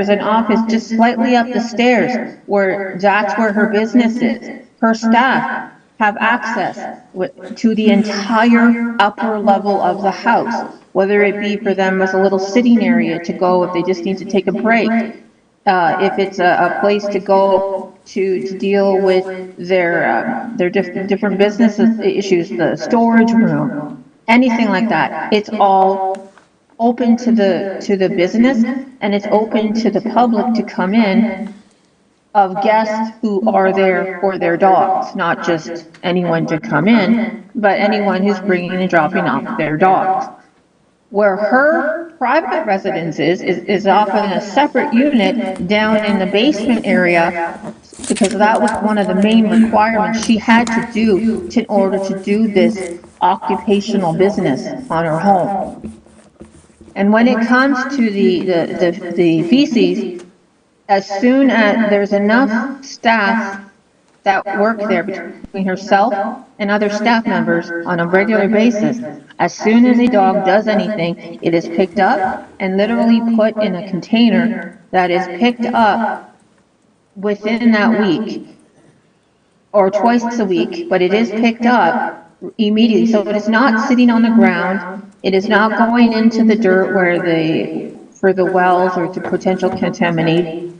S21: an office just slightly up the stairs where that's where her business is. Her staff have access to the entire upper level of the house, whether it be for them as a little sitting area to go if they just need to take a break, if it's a place to go to deal with their different business issues, the storage room, anything like that. It's all open to the business, and it's open to the public to come in of guests who are there for their dogs, not just anyone to come in, but anyone who's bringing and dropping off their dogs. Where her private residence is often a separate unit down in the basement area, because that was one of the main requirements she had to do in order to do this occupational business on her home. And when it comes to the feces, as soon as there's enough staff that work there between herself and other staff members on a regular basis, as soon as a dog does anything, it is picked up and literally put in a container that is picked up within that week or twice a week, but it is picked up immediately. So it is not sitting on the ground. It is not going into the dirt for the wells or to potential contamination.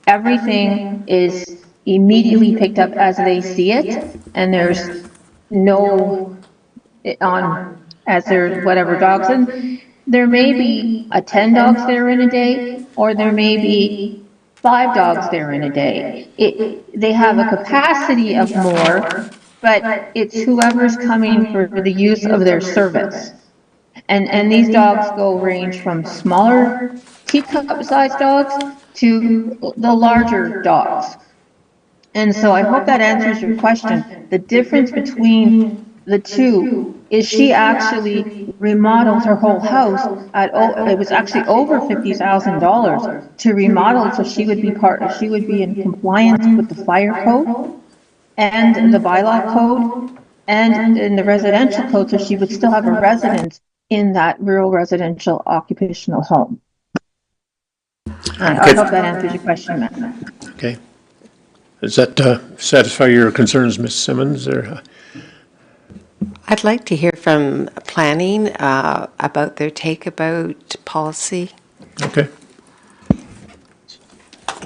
S21: Everything is immediately picked up as they see it, and there's no as there's whatever dogs, and there may be 10 dogs there in a day, or there may be 5 dogs there in a day. They have a capacity of more, but it's whoever's coming for the use of their service. And these dogs range from smaller teacup-sized dogs to the larger dogs. And so I hope that answers your question. The difference between the two is she actually remodeled her whole house it was actually over $50,000 to remodel it, so she would be in compliance with the fire code and the bylaw code and in the residential code, so she would still have a residence in that rural residential occupational home. I hope that answers your question, ma'am.
S1: Okay. Does that satisfy your concerns, Ms. Simmons, or?
S13: I'd like to hear from planning about their take about policy.
S1: Okay.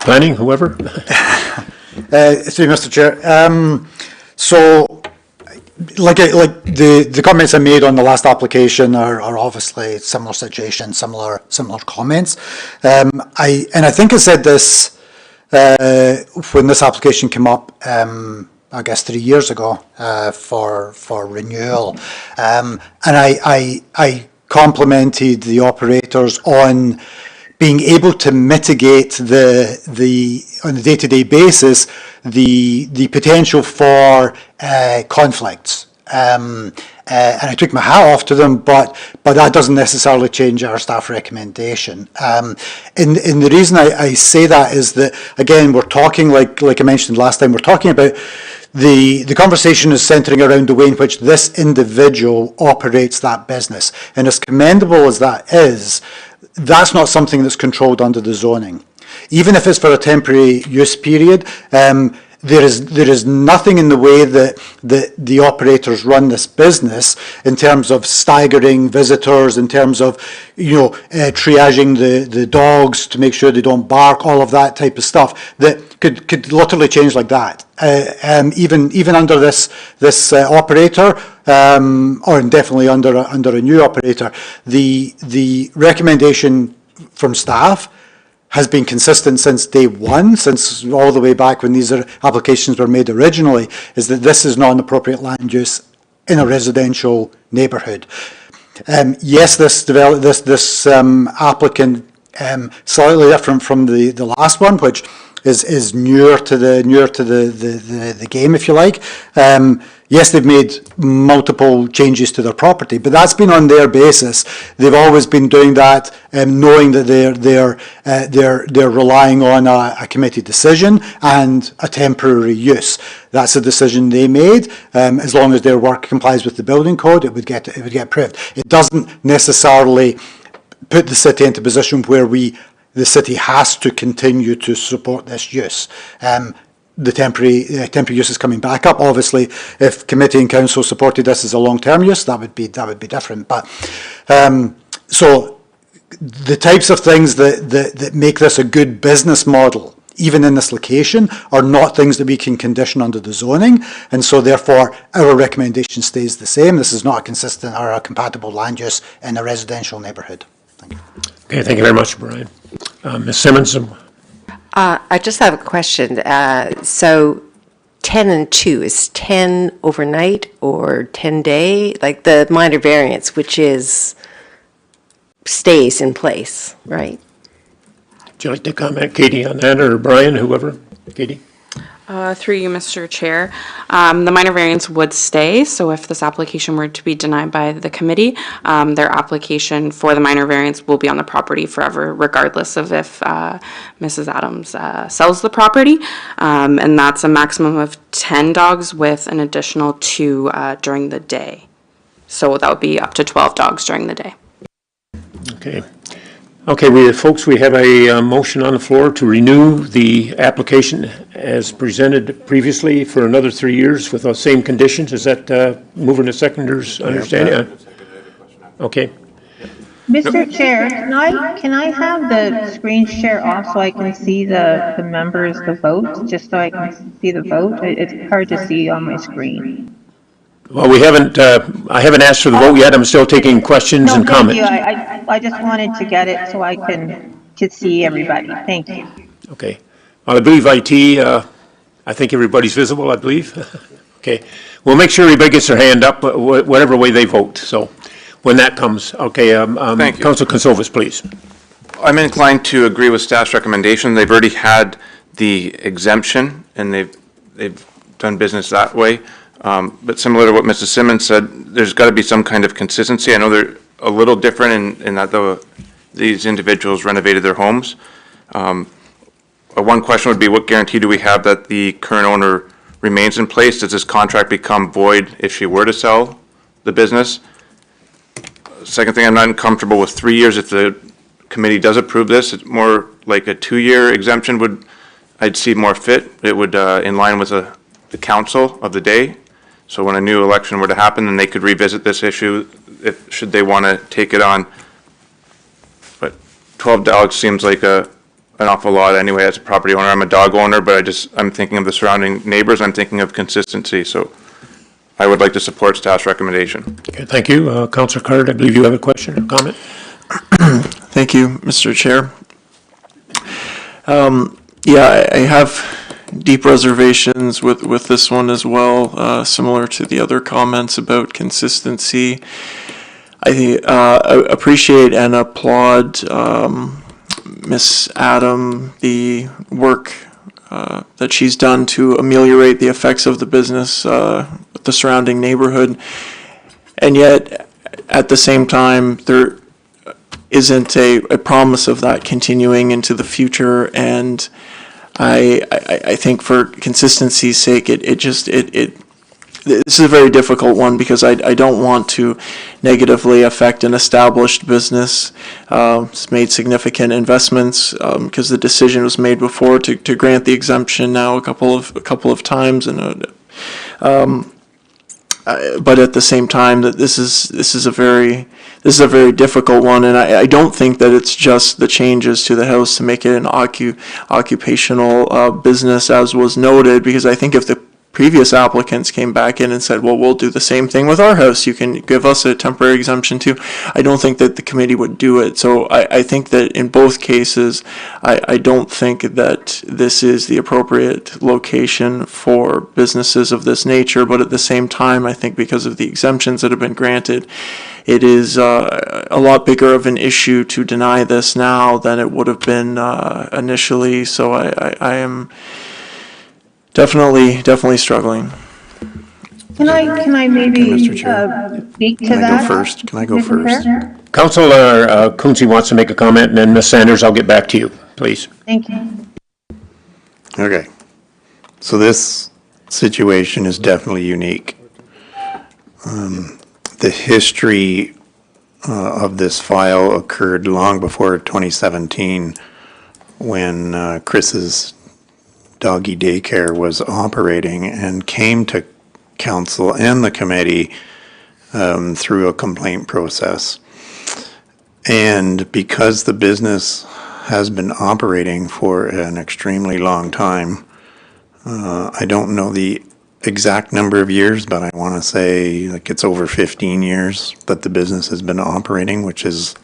S1: Planning, whoever?
S2: Through Mr. Chair. So, like the comments I made on the last application are obviously similar situation, similar comments. I think I said this when this application came up. I guess 3 years ago for renewal, and I complimented the operators on being able to mitigate on a day-to-day basis the potential for conflicts. And I took my hat off to them, but that doesn't necessarily change our staff recommendation. And the reason I say that is that, again, we're talking, like I mentioned last time, we're talking about the conversation is centering around the way in which this individual operates that business. And as commendable as that is, that's not something that's controlled under the zoning. Even if it's for a temporary use period, there is nothing in the way that the operators run this business in terms of staggering visitors, in terms of triaging the dogs to make sure they don't bark, all of that type of stuff that could literally change like that. Even under this operator, or definitely under a new operator, the recommendation from staff has been consistent since day one, since all the way back when these applications were made originally, is that this is not an appropriate land use in a residential neighbourhood. Yes, this applicant slightly different from the last one, which is newer to the game, if you like. Yes, they've made multiple changes to their property, but that's been on their basis. They've always been doing that, knowing that they're relying on a committee decision and a temporary use. That's a decision they made. As long as their work complies with the building code, it would get approved. It doesn't necessarily put the city into a position where the city has to continue to support this use. The temporary use is coming back up. Obviously, if committee and council supported this as a long-term use, that would be different. But so the types of things that make this a good business model, even in this location, are not things that we can condition under the zoning, and so therefore our recommendation stays the same. This is not a consistent or a compatible land use in a residential neighbourhood. Thank you.
S1: Okay, thank you very much, Brian. Ms. Simmons?
S13: I just have a question. So 10 and 2, is 10 overnight or 10 day? Like the minor variance, which stays in place, right?
S1: Would you like to comment, Katie, on that, or Brian, whoever? Katie?
S20: Through you, Mr. Chair. The minor variance would stay, so if this application were to be denied by the committee, their application for the minor variance will be on the property forever, regardless of if Mrs. Adams sells the property. And that's a maximum of 10 dogs with an additional 2 during the day. So that would be up to 12 dogs during the day.
S1: Okay. Okay, folks, we have a motion on the floor to renew the application as presented previously for another 3 years with those same conditions. Is that moving to secondar's understanding? Okay.
S21: Mr. Chair, can I have the screen share off so I can see the members, the vote, just so I can see the vote? It's hard to see on my screen.
S1: Well, I haven't asked for the vote yet. I'm still taking questions and comments.
S21: Thank you. I just wanted to get it so I could see everybody. Thank you.
S1: Okay. Well, I believe IT, I think everybody's visible, I believe. Okay. We'll make sure everybody gets their hand up, whatever way they vote. So when that comes, okay,
S15: Thank you.
S1: Councilor Consovas, please.
S15: I'm inclined to agree with staff's recommendation. They've already had the exemption, and they've done business that way. But similar to what Mrs. Simmons said, there's got to be some kind of consistency. I know they're a little different in that these individuals renovated their homes. One question would be, what guarantee do we have that the current owner remains in place? Does this contract become void if she were to sell the business? Second thing, I'm not comfortable with 3 years if the committee does approve this. It's more like a 2-year exemption would I'd see more fit. It would, in line with the council of the day. So when a new election were to happen, then they could revisit this issue should they want to take it on. But 12 dogs seems like an awful lot anyway as a property owner. I'm a dog owner, but I'm thinking of the surrounding neighbors. I'm thinking of consistency. So I would like to support staff's recommendation.
S1: Okay, thank you. Councillor Card, I believe you have a question or comment?
S11: Thank you, Mr. Chair. Yeah, I have deep reservations with this one as well, similar to the other comments about consistency. I appreciate and applaud Miss Adam, the work that she's done to ameliorate the effects of the business with the surrounding neighborhood. And yet, at the same time, there isn't a promise of that continuing into the future. And I think for consistency's sake, this is a very difficult one because I don't want to negatively affect an established business. It's made significant investments because the decision was made before to grant the exemption now a couple of times, and but at the same time that this is a very difficult one, and I don't think that it's just the changes to the house to make it an occupational business as was noted, because I think if the previous applicants came back in and said, well, we'll do the same thing with our house, you can give us a temporary exemption too, I don't think that the committee would do it. So I think that in both cases, I don't think that this is the appropriate location for businesses of this nature, but at the same time, I think because of the exemptions that have been granted, it is a lot bigger of an issue to deny this now than it would have been initially. So I am definitely struggling.
S21: Can I maybe speak to that?
S14: Can I go first? Can I go first?
S1: Councillor Quinte wants to make a comment, and then Ms. Sanders, I'll get back to you, please.
S21: Thank you.
S14: Okay. So this situation is definitely unique. The history of this file occurred long before 2017 when Chris's doggy daycare was operating and came to council and the committee through a complaint process. And because the business has been operating for an extremely long time, I don't know the exact number of years, but I want to say like it's over 15 years that the business has been operating, which is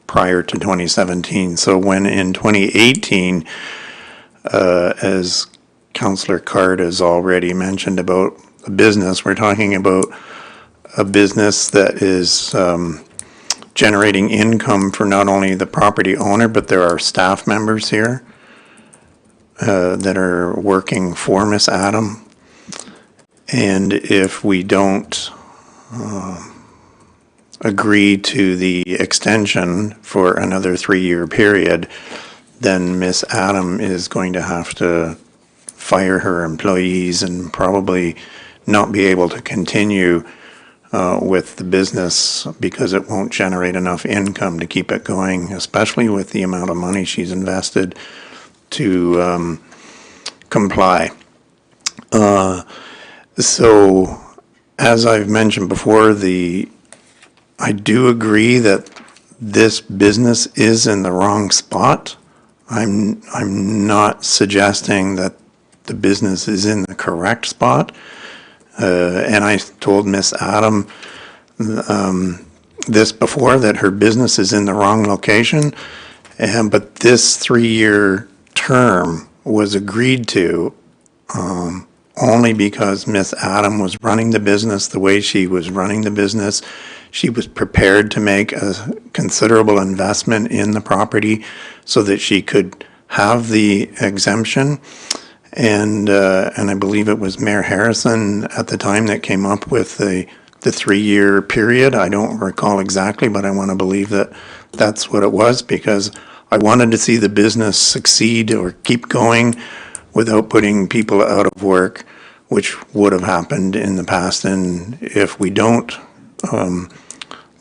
S14: prior to 2017. So when in 2018, as Councillor Card has already mentioned about a business, we're talking about a business that is generating income for not only the property owner, but there are staff members here that are working for Miss Adam. And if we don't agree to the extension for another 3-year period, then Miss Adam is going to have to fire her employees and probably not be able to continue with the business because it won't generate enough income to keep it going, especially with the amount of money she's invested to comply. So, as I've mentioned before, I do agree that this business is in the wrong spot. I'm not suggesting that the business is in the correct spot. And I told Miss Adam this before, that her business is in the wrong location. But this 3-year term was agreed to only because Miss Adam was running the business the way she was running the business. She was prepared to make a considerable investment in the property so that she could have the exemption. And I believe it was Mayor Harrison at the time that came up with the 3-year period. I don't recall exactly, but I want to believe that that's what it was, because I wanted to see the business succeed or keep going without putting people out of work, which would have happened in the past. And if we don't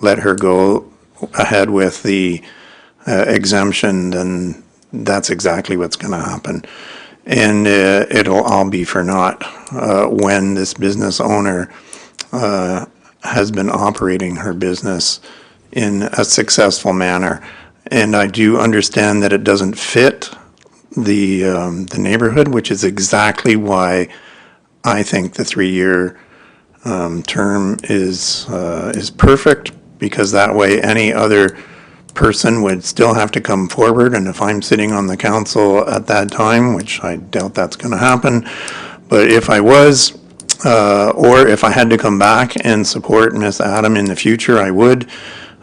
S14: let her go ahead with the exemption, then that's exactly what's going to happen. and it'll all be for naught when this business owner has been operating her business in a successful manner. And I do understand that it doesn't fit the neighborhood, which is exactly why I think the 3-year term is perfect, because that way any other person would still have to come forward, and if I'm sitting on the council at that time, which I doubt that's going to happen, but if I was, or if I had to come back and support Miss Adam in the future, I would.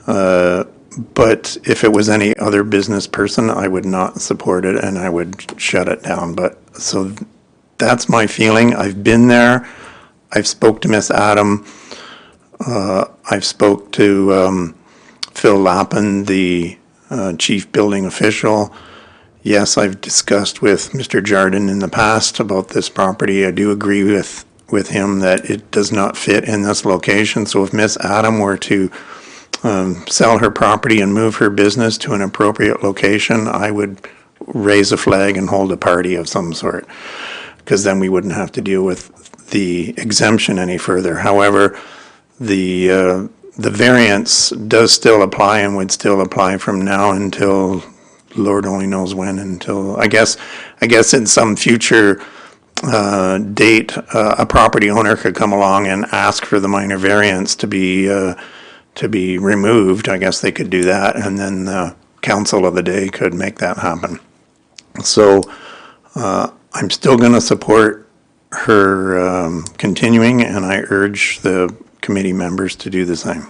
S14: But if it was any other business person, I would not support it and I would shut it down. But so that's my feeling. I've been there. I've spoke to Miss Adam. I've spoke to Phil Lappin, the chief building official. Yes, I've discussed with Mr. Jardin in the past about this property. I do agree with him that it does not fit in this location. So if Miss Adam were to sell her property and move her business to an appropriate location, I would raise a flag and hold a party of some sort, because then we wouldn't have to deal with the exemption any further. However, the variance does still apply and would still apply from now until Lord only knows when, until I guess in some future date, a property owner could come along and ask for the minor variance to be removed. I guess they could do that, and then the council of the day could make that happen. So I'm still going to support her continuing, and I urge the committee members to do the same.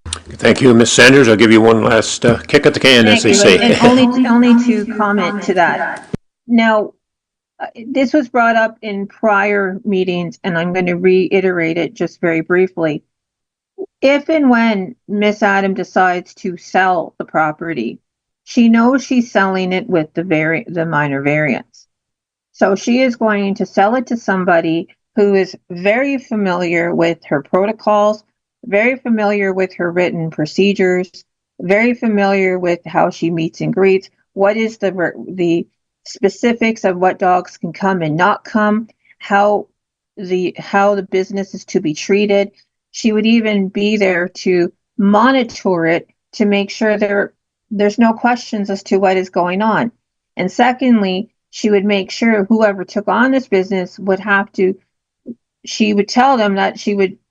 S1: Thank you, Ms. Sanders. I'll give you one last kick at the can, as they say.
S21: And only to comment to that. Now, this was brought up in prior meetings, and I'm going to reiterate it just very briefly. If and when Miss Adam decides to sell the property, she knows she's selling it with the minor variance. So she is going to sell it to somebody who is very familiar with her protocols, very familiar with her written procedures, very familiar with how she meets and greets, what is the specifics of what dogs can come and not come, how the business is to be treated. She would even be there to monitor it to make sure there's no questions as to what is going on. And secondly, she would make sure whoever took on this business she would tell them that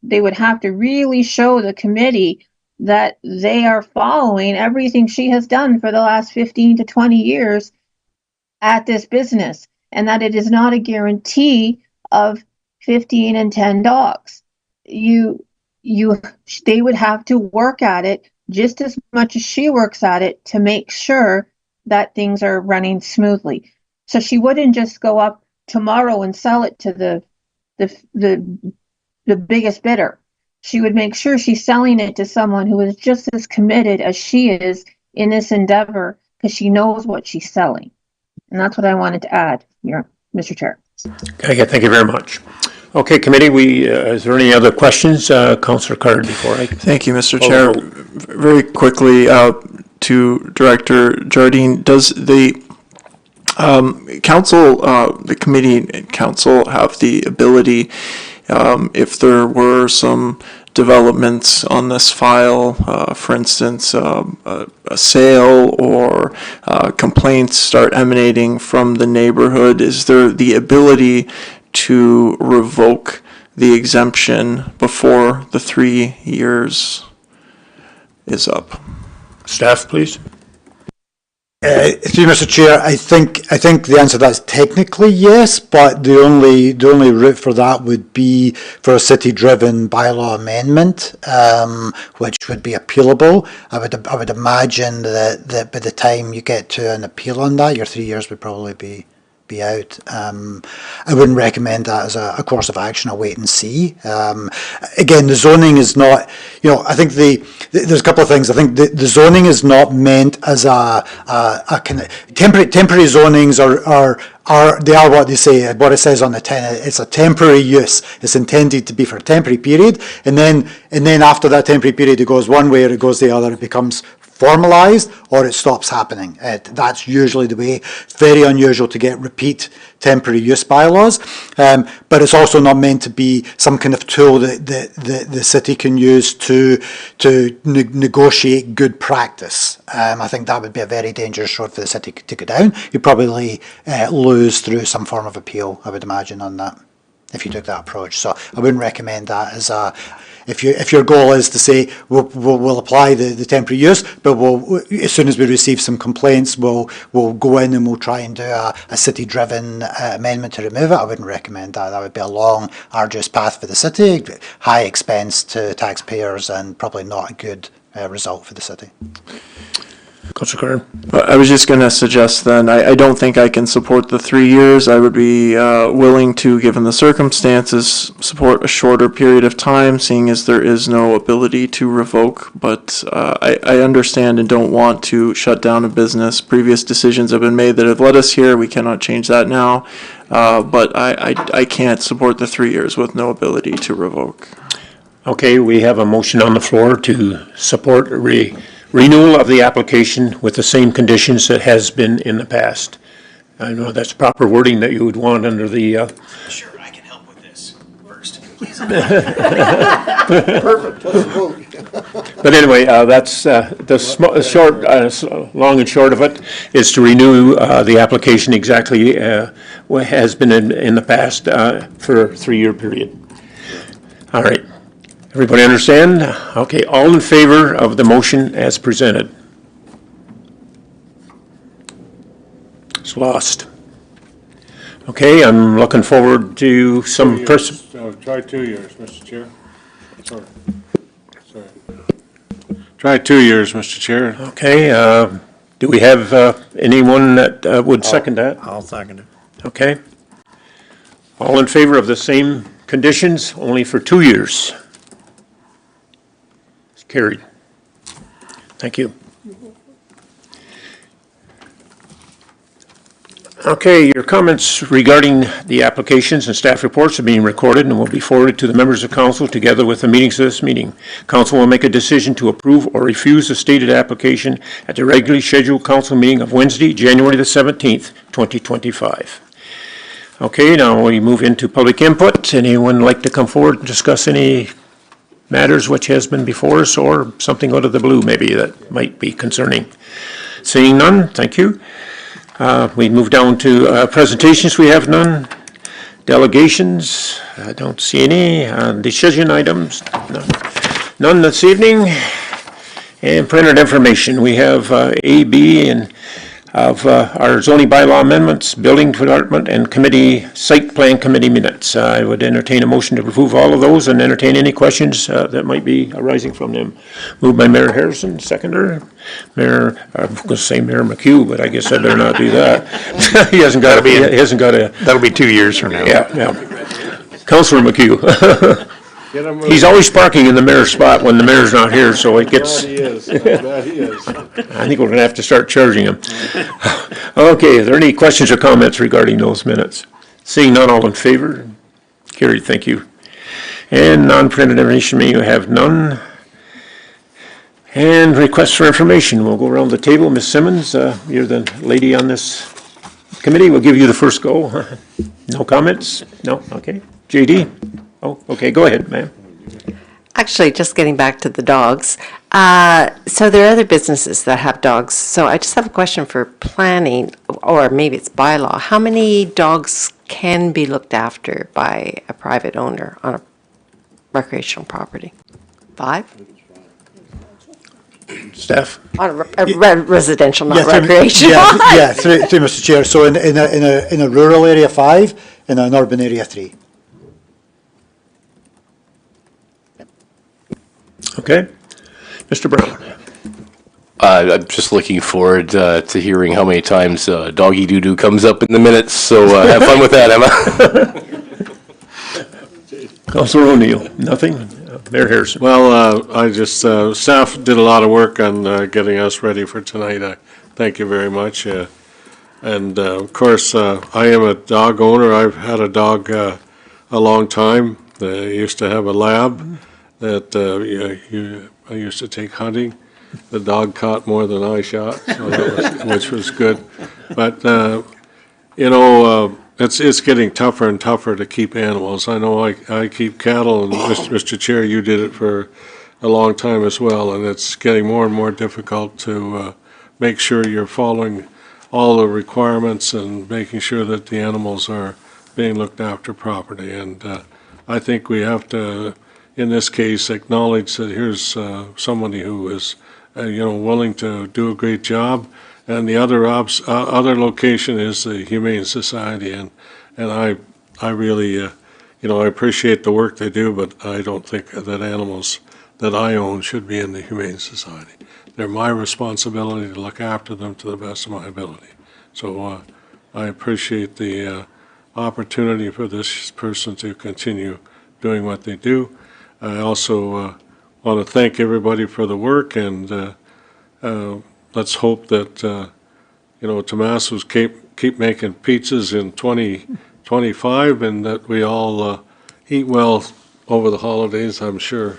S21: they would have to really show the committee that they are following everything she has done for the last 15 to 20 years at this business, and that it is not a guarantee of 15 and 10 dogs. They would have to work at it just as much as she works at it to make sure that things are running smoothly. So she wouldn't just go up tomorrow and sell it to the biggest bidder. She would make sure she's selling it to someone who is just as committed as she is in this endeavor, because she knows what she's selling. And that's what I wanted to add here, Mr. Chair.
S1: Okay, thank you very much. Okay, committee, is there any other questions? Councillor Card, before I...
S11: Thank you, Mr. Chair. Very quickly, to Director Jardine, does the council, the committee and council have the ability, if there were some developments on this file, for instance, a sale or complaints start emanating from the neighborhood, is there the ability to revoke the exemption before the 3 years is up?
S1: Staff, please.
S2: Through you, Mr. Chair, I think the answer to that is technically yes, but the only route for that would be for a city-driven bylaw amendment, which would be appealable. I would imagine that by the time you get to an appeal on that, your 3 years would probably be out. I wouldn't recommend that as a course of action. I'll wait and see. Again, the zoning is not, I think there's a couple of things. I think the zoning is not meant as a kind of temporary zonings they are what they say, what it says on the tin. It's a temporary use. It's intended to be for a temporary period, and then after that temporary period, it goes one way or it goes the other. It becomes formalised or it stops happening. That's usually the way. It's very unusual to get repeat temporary use bylaws, but it's also not meant to be some kind of tool that the city can use to negotiate good practice. I think that would be a very dangerous road for the city to go down. You'd probably lose through some form of appeal, I would imagine, on that, if you took that approach. So I wouldn't recommend that as a, if your goal is to say we'll apply the temporary use, but as soon as we receive some complaints, we'll go in and we'll try and do a city-driven amendment to remove it. I wouldn't recommend that. That would be a long, arduous path for the city, high expense to taxpayers, and probably not a good result for the city.
S1: Councillor Curran.
S11: I was just going to suggest then, I don't think I can support the 3 years. I would be willing to, given the circumstances, support a shorter period of time, seeing as there is no ability to revoke. But I understand and don't want to shut down a business. Previous decisions have been made that have led us here. We cannot change that now. But I can't support the 3 years with no ability to revoke.
S1: Okay, we have a motion on the floor to support renewal of the application with the same conditions that has been in the past. I know that's proper wording that you would want under the...
S5: Sure, I can help with this first.
S4: Perfect, let's vote.
S1: But anyway, that's long and short of it is to renew the application exactly what has been in the past for a 3-year period. All right. Everybody understand? Okay, all in favor of the motion as presented? It's lost. Okay, I'm looking forward to some person.
S16: Try 2 years, Mr. Chair. Sorry. Try 2 years, Mr. Chair.
S1: Okay, do we have anyone that would second that?
S5: I'll second it.
S1: Okay. All in favor of the same conditions, only for 2 years? Carried. Thank you. Okay, your comments regarding the applications and staff reports are being recorded and will be forwarded to the members of council together with the minutes of this meeting. Council will make a decision to approve or refuse the stated application at the regularly scheduled council meeting of Wednesday, January the 17th, 2025. Okay, now we move into public input. Anyone like to come forward and discuss any matters which has been before us, or something out of the blue maybe that might be concerning? Seeing none, thank you. We move down to presentations. We have none. Delegations, I don't see any. Decision items, none this evening. And printed information, we have A, B, and of our zoning bylaw amendments, building department, and committee, site plan committee minutes. I would entertain a motion to approve all of those and entertain any questions that might be arising from them. Moved by Mayor Harrison, seconder. I'm going to say Mayor McHugh, but I guess I better not do that. He hasn't got a...
S14: That'll be 2 years from now.
S1: Yeah. Councillor McHugh. He's always parking in the mayor's spot when the mayor's not here, so it gets...
S16: He is. I
S1: think we're going to have to start charging him. Okay, are there any questions or comments regarding those minutes? Seeing none, all in favor? Carried, thank you. And non-printed information, you have none. And requests for information, we'll go around the table. Ms. Simmons, you're the lady on this committee, we'll give you the first go. No comments? No? Okay. JD? Oh, okay, go ahead, ma'am.
S13: Actually, just getting back to the dogs. So there are other businesses that have dogs. So I just have a question for planning, or maybe it's bylaw. How many dogs can be looked after by a private owner on a recreational property? 5?
S1: Staff?
S13: On a residential, not recreational.
S2: Through Mr. Chair. So in a rural area, 5, in an urban area, 3.
S1: Okay. Mr. Brown.
S10: I'm just looking forward to hearing how many times doggy doo-doo comes up in the minutes, so have fun with that, Emma.
S1: Councilor O'Neill, nothing? Mayor Harrison.
S16: Well, I just, staff did a lot of work on getting us ready for tonight. I thank you very much. And of course, I am a dog owner. I've had a dog a long time. I used to have a lab that I used to take hunting. the dog caught more than I shot, so that was, which was good. But, it's getting tougher and tougher to keep animals. I know I keep cattle, and Mr. Chair, you did it for a long time as well, and it's getting more and more difficult to make sure you're following all the requirements and making sure that the animals are being looked after properly. And I think we have to, in this case, acknowledge that here's somebody who is, willing to do a great job. And the other location is the Humane Society, and I really, I appreciate the work they do, but I don't think that animals that I own should be in the Humane Society. They're my responsibility to look after them to the best of my ability. So I appreciate the opportunity for this person to continue doing what they do. I also want to thank everybody for the work, and let's hope that, Tomasso's keep making pizzas in 2025, and that we all eat well over the holidays. I'm sure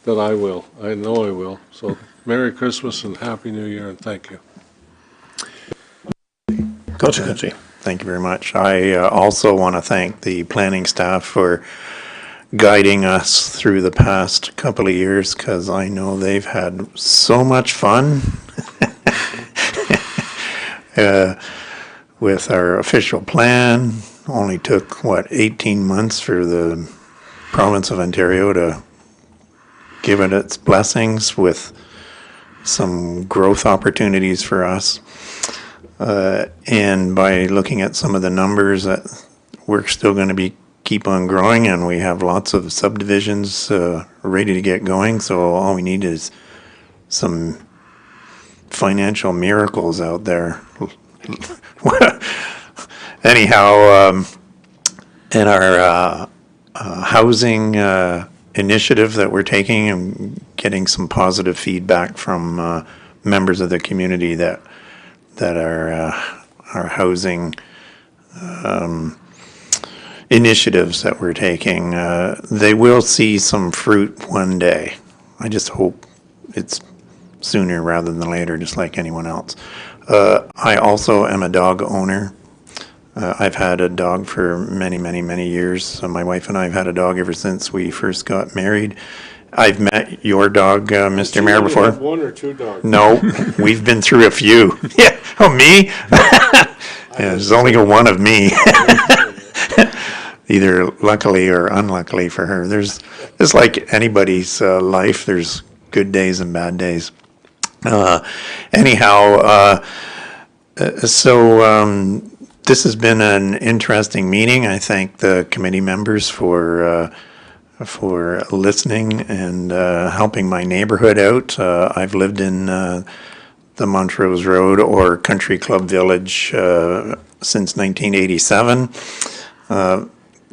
S16: that I will. I know I will. So Merry Christmas and Happy New Year, and thank you.
S1: Councilor Quinte.
S14: Thank you very much. I also want to thank the planning staff for guiding us through the past couple of years, because I know they've had so much fun with our official plan. Only took, 18 months for the province of Ontario to give it its blessings, with some growth opportunities for us. And by looking at some of the numbers, that we're still going to keep on growing, and we have lots of subdivisions ready to get going. So all we need is some financial miracles out there. Anyhow, in our housing initiative that we're taking, and getting some positive feedback from members of the community that our housing initiatives that we're taking, they will see some fruit one day. I just hope it's sooner rather than later, just like anyone else. I also am a dog owner. I've had a dog for many, many, many years. My wife and I have had a dog ever since we first got married. I've met your dog, Mr. Mayor, before.
S16: You have one or two dogs?
S14: No, we've been through a few. Yeah. Oh, me? Yeah, there's only one of me. Either luckily or unluckily for her. There's like anybody's life. There's good days and bad days. Anyhow, so this has been an interesting meeting. I thank the committee members for listening and helping my neighborhood out. I've lived in the Montrose Road or Country Club Village since 1987.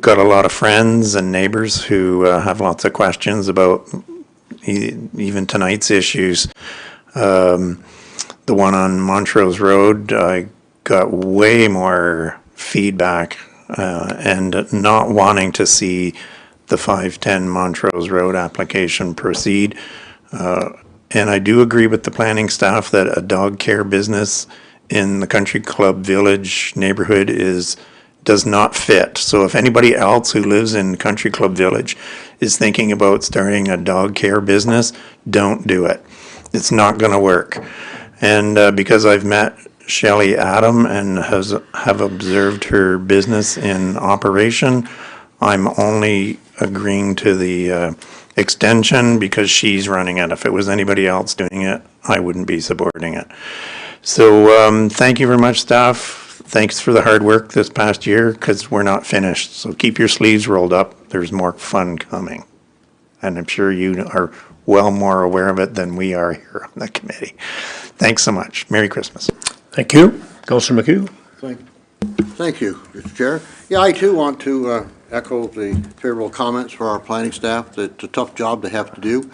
S14: Got a lot of friends and neighbors who have lots of questions about even tonight's issues. The one on Montrose Road, I got way more feedback and not wanting to see the 510 Montrose Road application proceed. And I do agree with the planning staff that a dog care business in the Country Club Village neighborhood does not fit. So if anybody else who lives in Country Club Village is thinking about starting a dog care business, don't do it. It's not going to work. And because I've met Shelley Adam and have observed her business in operation, I'm only agreeing to the extension because she's running it. If it was anybody else doing it, I wouldn't be supporting it. So thank you very much, staff. Thanks for the hard work this past year, because we're not finished. So keep your sleeves rolled up. There's more fun coming. And I'm sure you are well more aware of it than we are here on the committee. Thanks so much. Merry Christmas.
S1: Thank you. Councilor McHugh.
S4: Thank you, Mr. Chair. Yeah, I too want to echo the favorable comments for our planning staff. It's a tough job they have to do.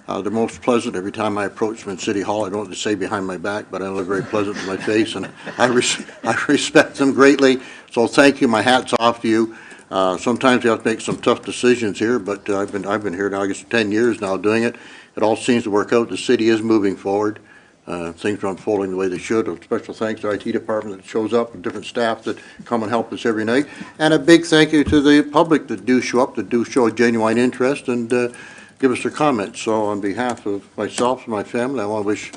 S4: They're most pleasant every time I approach them in City Hall. I don't want to say behind my back, but I know they're very pleasant to my face, and I respect them greatly. So thank you. My hat's off to you. Sometimes you have to make some tough decisions here, but I've been here now, I guess, 10 years now doing it. It all seems to work out. The city is moving forward. Things are unfolding the way they should. A special thanks to our IT department that shows up and different staff that come and help us every night. And a big thank you to the public that do show up, that do show a genuine interest and give us their comments. So on behalf of myself and my family, I want to wish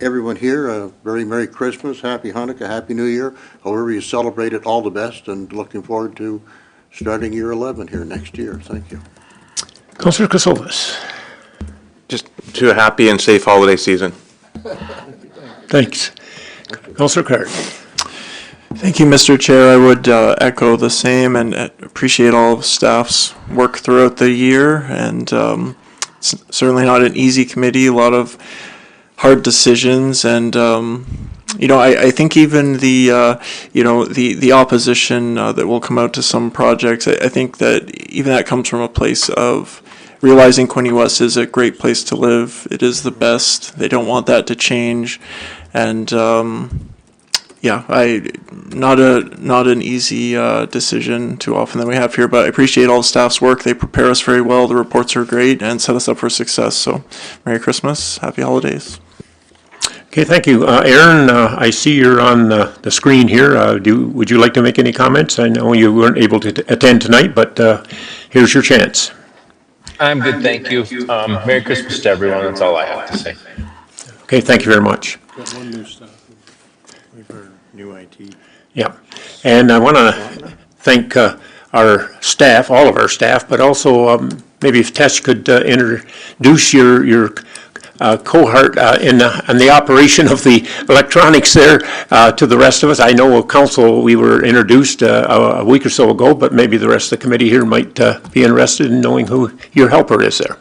S4: everyone here a very Merry Christmas, Happy Hanukkah, Happy New Year. However you celebrate it, all the best, and looking forward to starting year 11 here next year. Thank you.
S1: Councillor Kasovas.
S15: Just to a happy and safe holiday season.
S1: Thanks. Councillor Card.
S11: Thank you, Mr. Chair. I would echo the same and appreciate all of staff's work throughout the year. And it's certainly not an easy committee, a lot of hard decisions. And, I think even the opposition that will come out to some projects, I think that even that comes from a place of realizing Quinte West is a great place to live. It is the best. They don't want that to change. And not an easy decision too often that we have here, but I appreciate all the staff's work. They prepare us very well. The reports are great and set us up for success. So Merry Christmas, Happy Holidays.
S1: Okay, thank you. Aaron, I see you're on the screen here. Would you like to make any comments? I know you weren't able to attend tonight, but here's your chance.
S6: I'm good, thank you. Merry Christmas to everyone, that's all I have to say.
S1: Okay, thank you very much.
S16: Got one new stuff.
S14: We've heard new IT.
S1: Yeah, and I want to thank our staff, all of our staff, but also maybe if Tess could introduce your cohort in the operation of the electronics there to the rest of us. I know council, we were introduced a week or so ago, but maybe the rest of the committee here might be interested in knowing who your helper is there.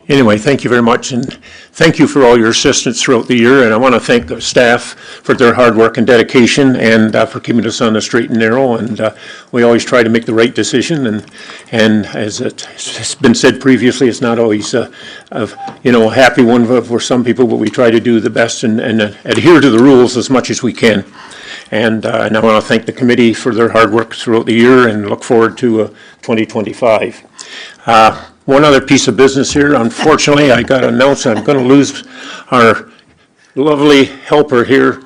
S1: Anyway, thank you very much, and thank you for all your assistance throughout the year, and I want to thank the staff for their hard work and dedication, and for keeping us on the straight and narrow, and we always try to make the right decision, and as it's been said previously, it's not always a happy one for some people, but we try to do the best and adhere to the rules as much as we can. And I want to thank the committee for their hard work throughout the year and look forward to 2025. One other piece of business here. Unfortunately, I got to announce I'm going to lose our lovely helper here,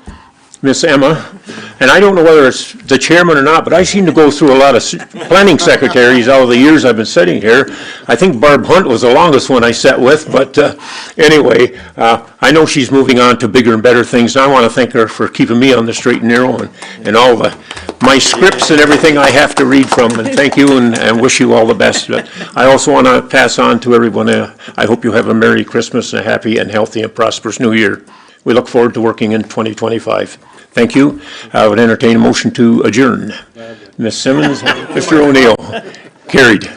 S1: Miss Emma. And I don't know whether it's the chairman or not, but I seem to go through a lot of planning secretaries all the years I've been sitting here. I think Barb Hunt was the longest one I sat with, but anyway, I know she's moving on to bigger and better things, and I want to thank her for keeping me on the straight and narrow and all my scripts and everything I have to read from, and thank you and wish you all the best. But I also want to pass on to everyone, I hope you have a Merry Christmas and a happy and healthy and prosperous New Year. We look forward to working in 2025. Thank you. I would entertain a motion to adjourn. Ms. Simmons, Mr. O'Neill, carried.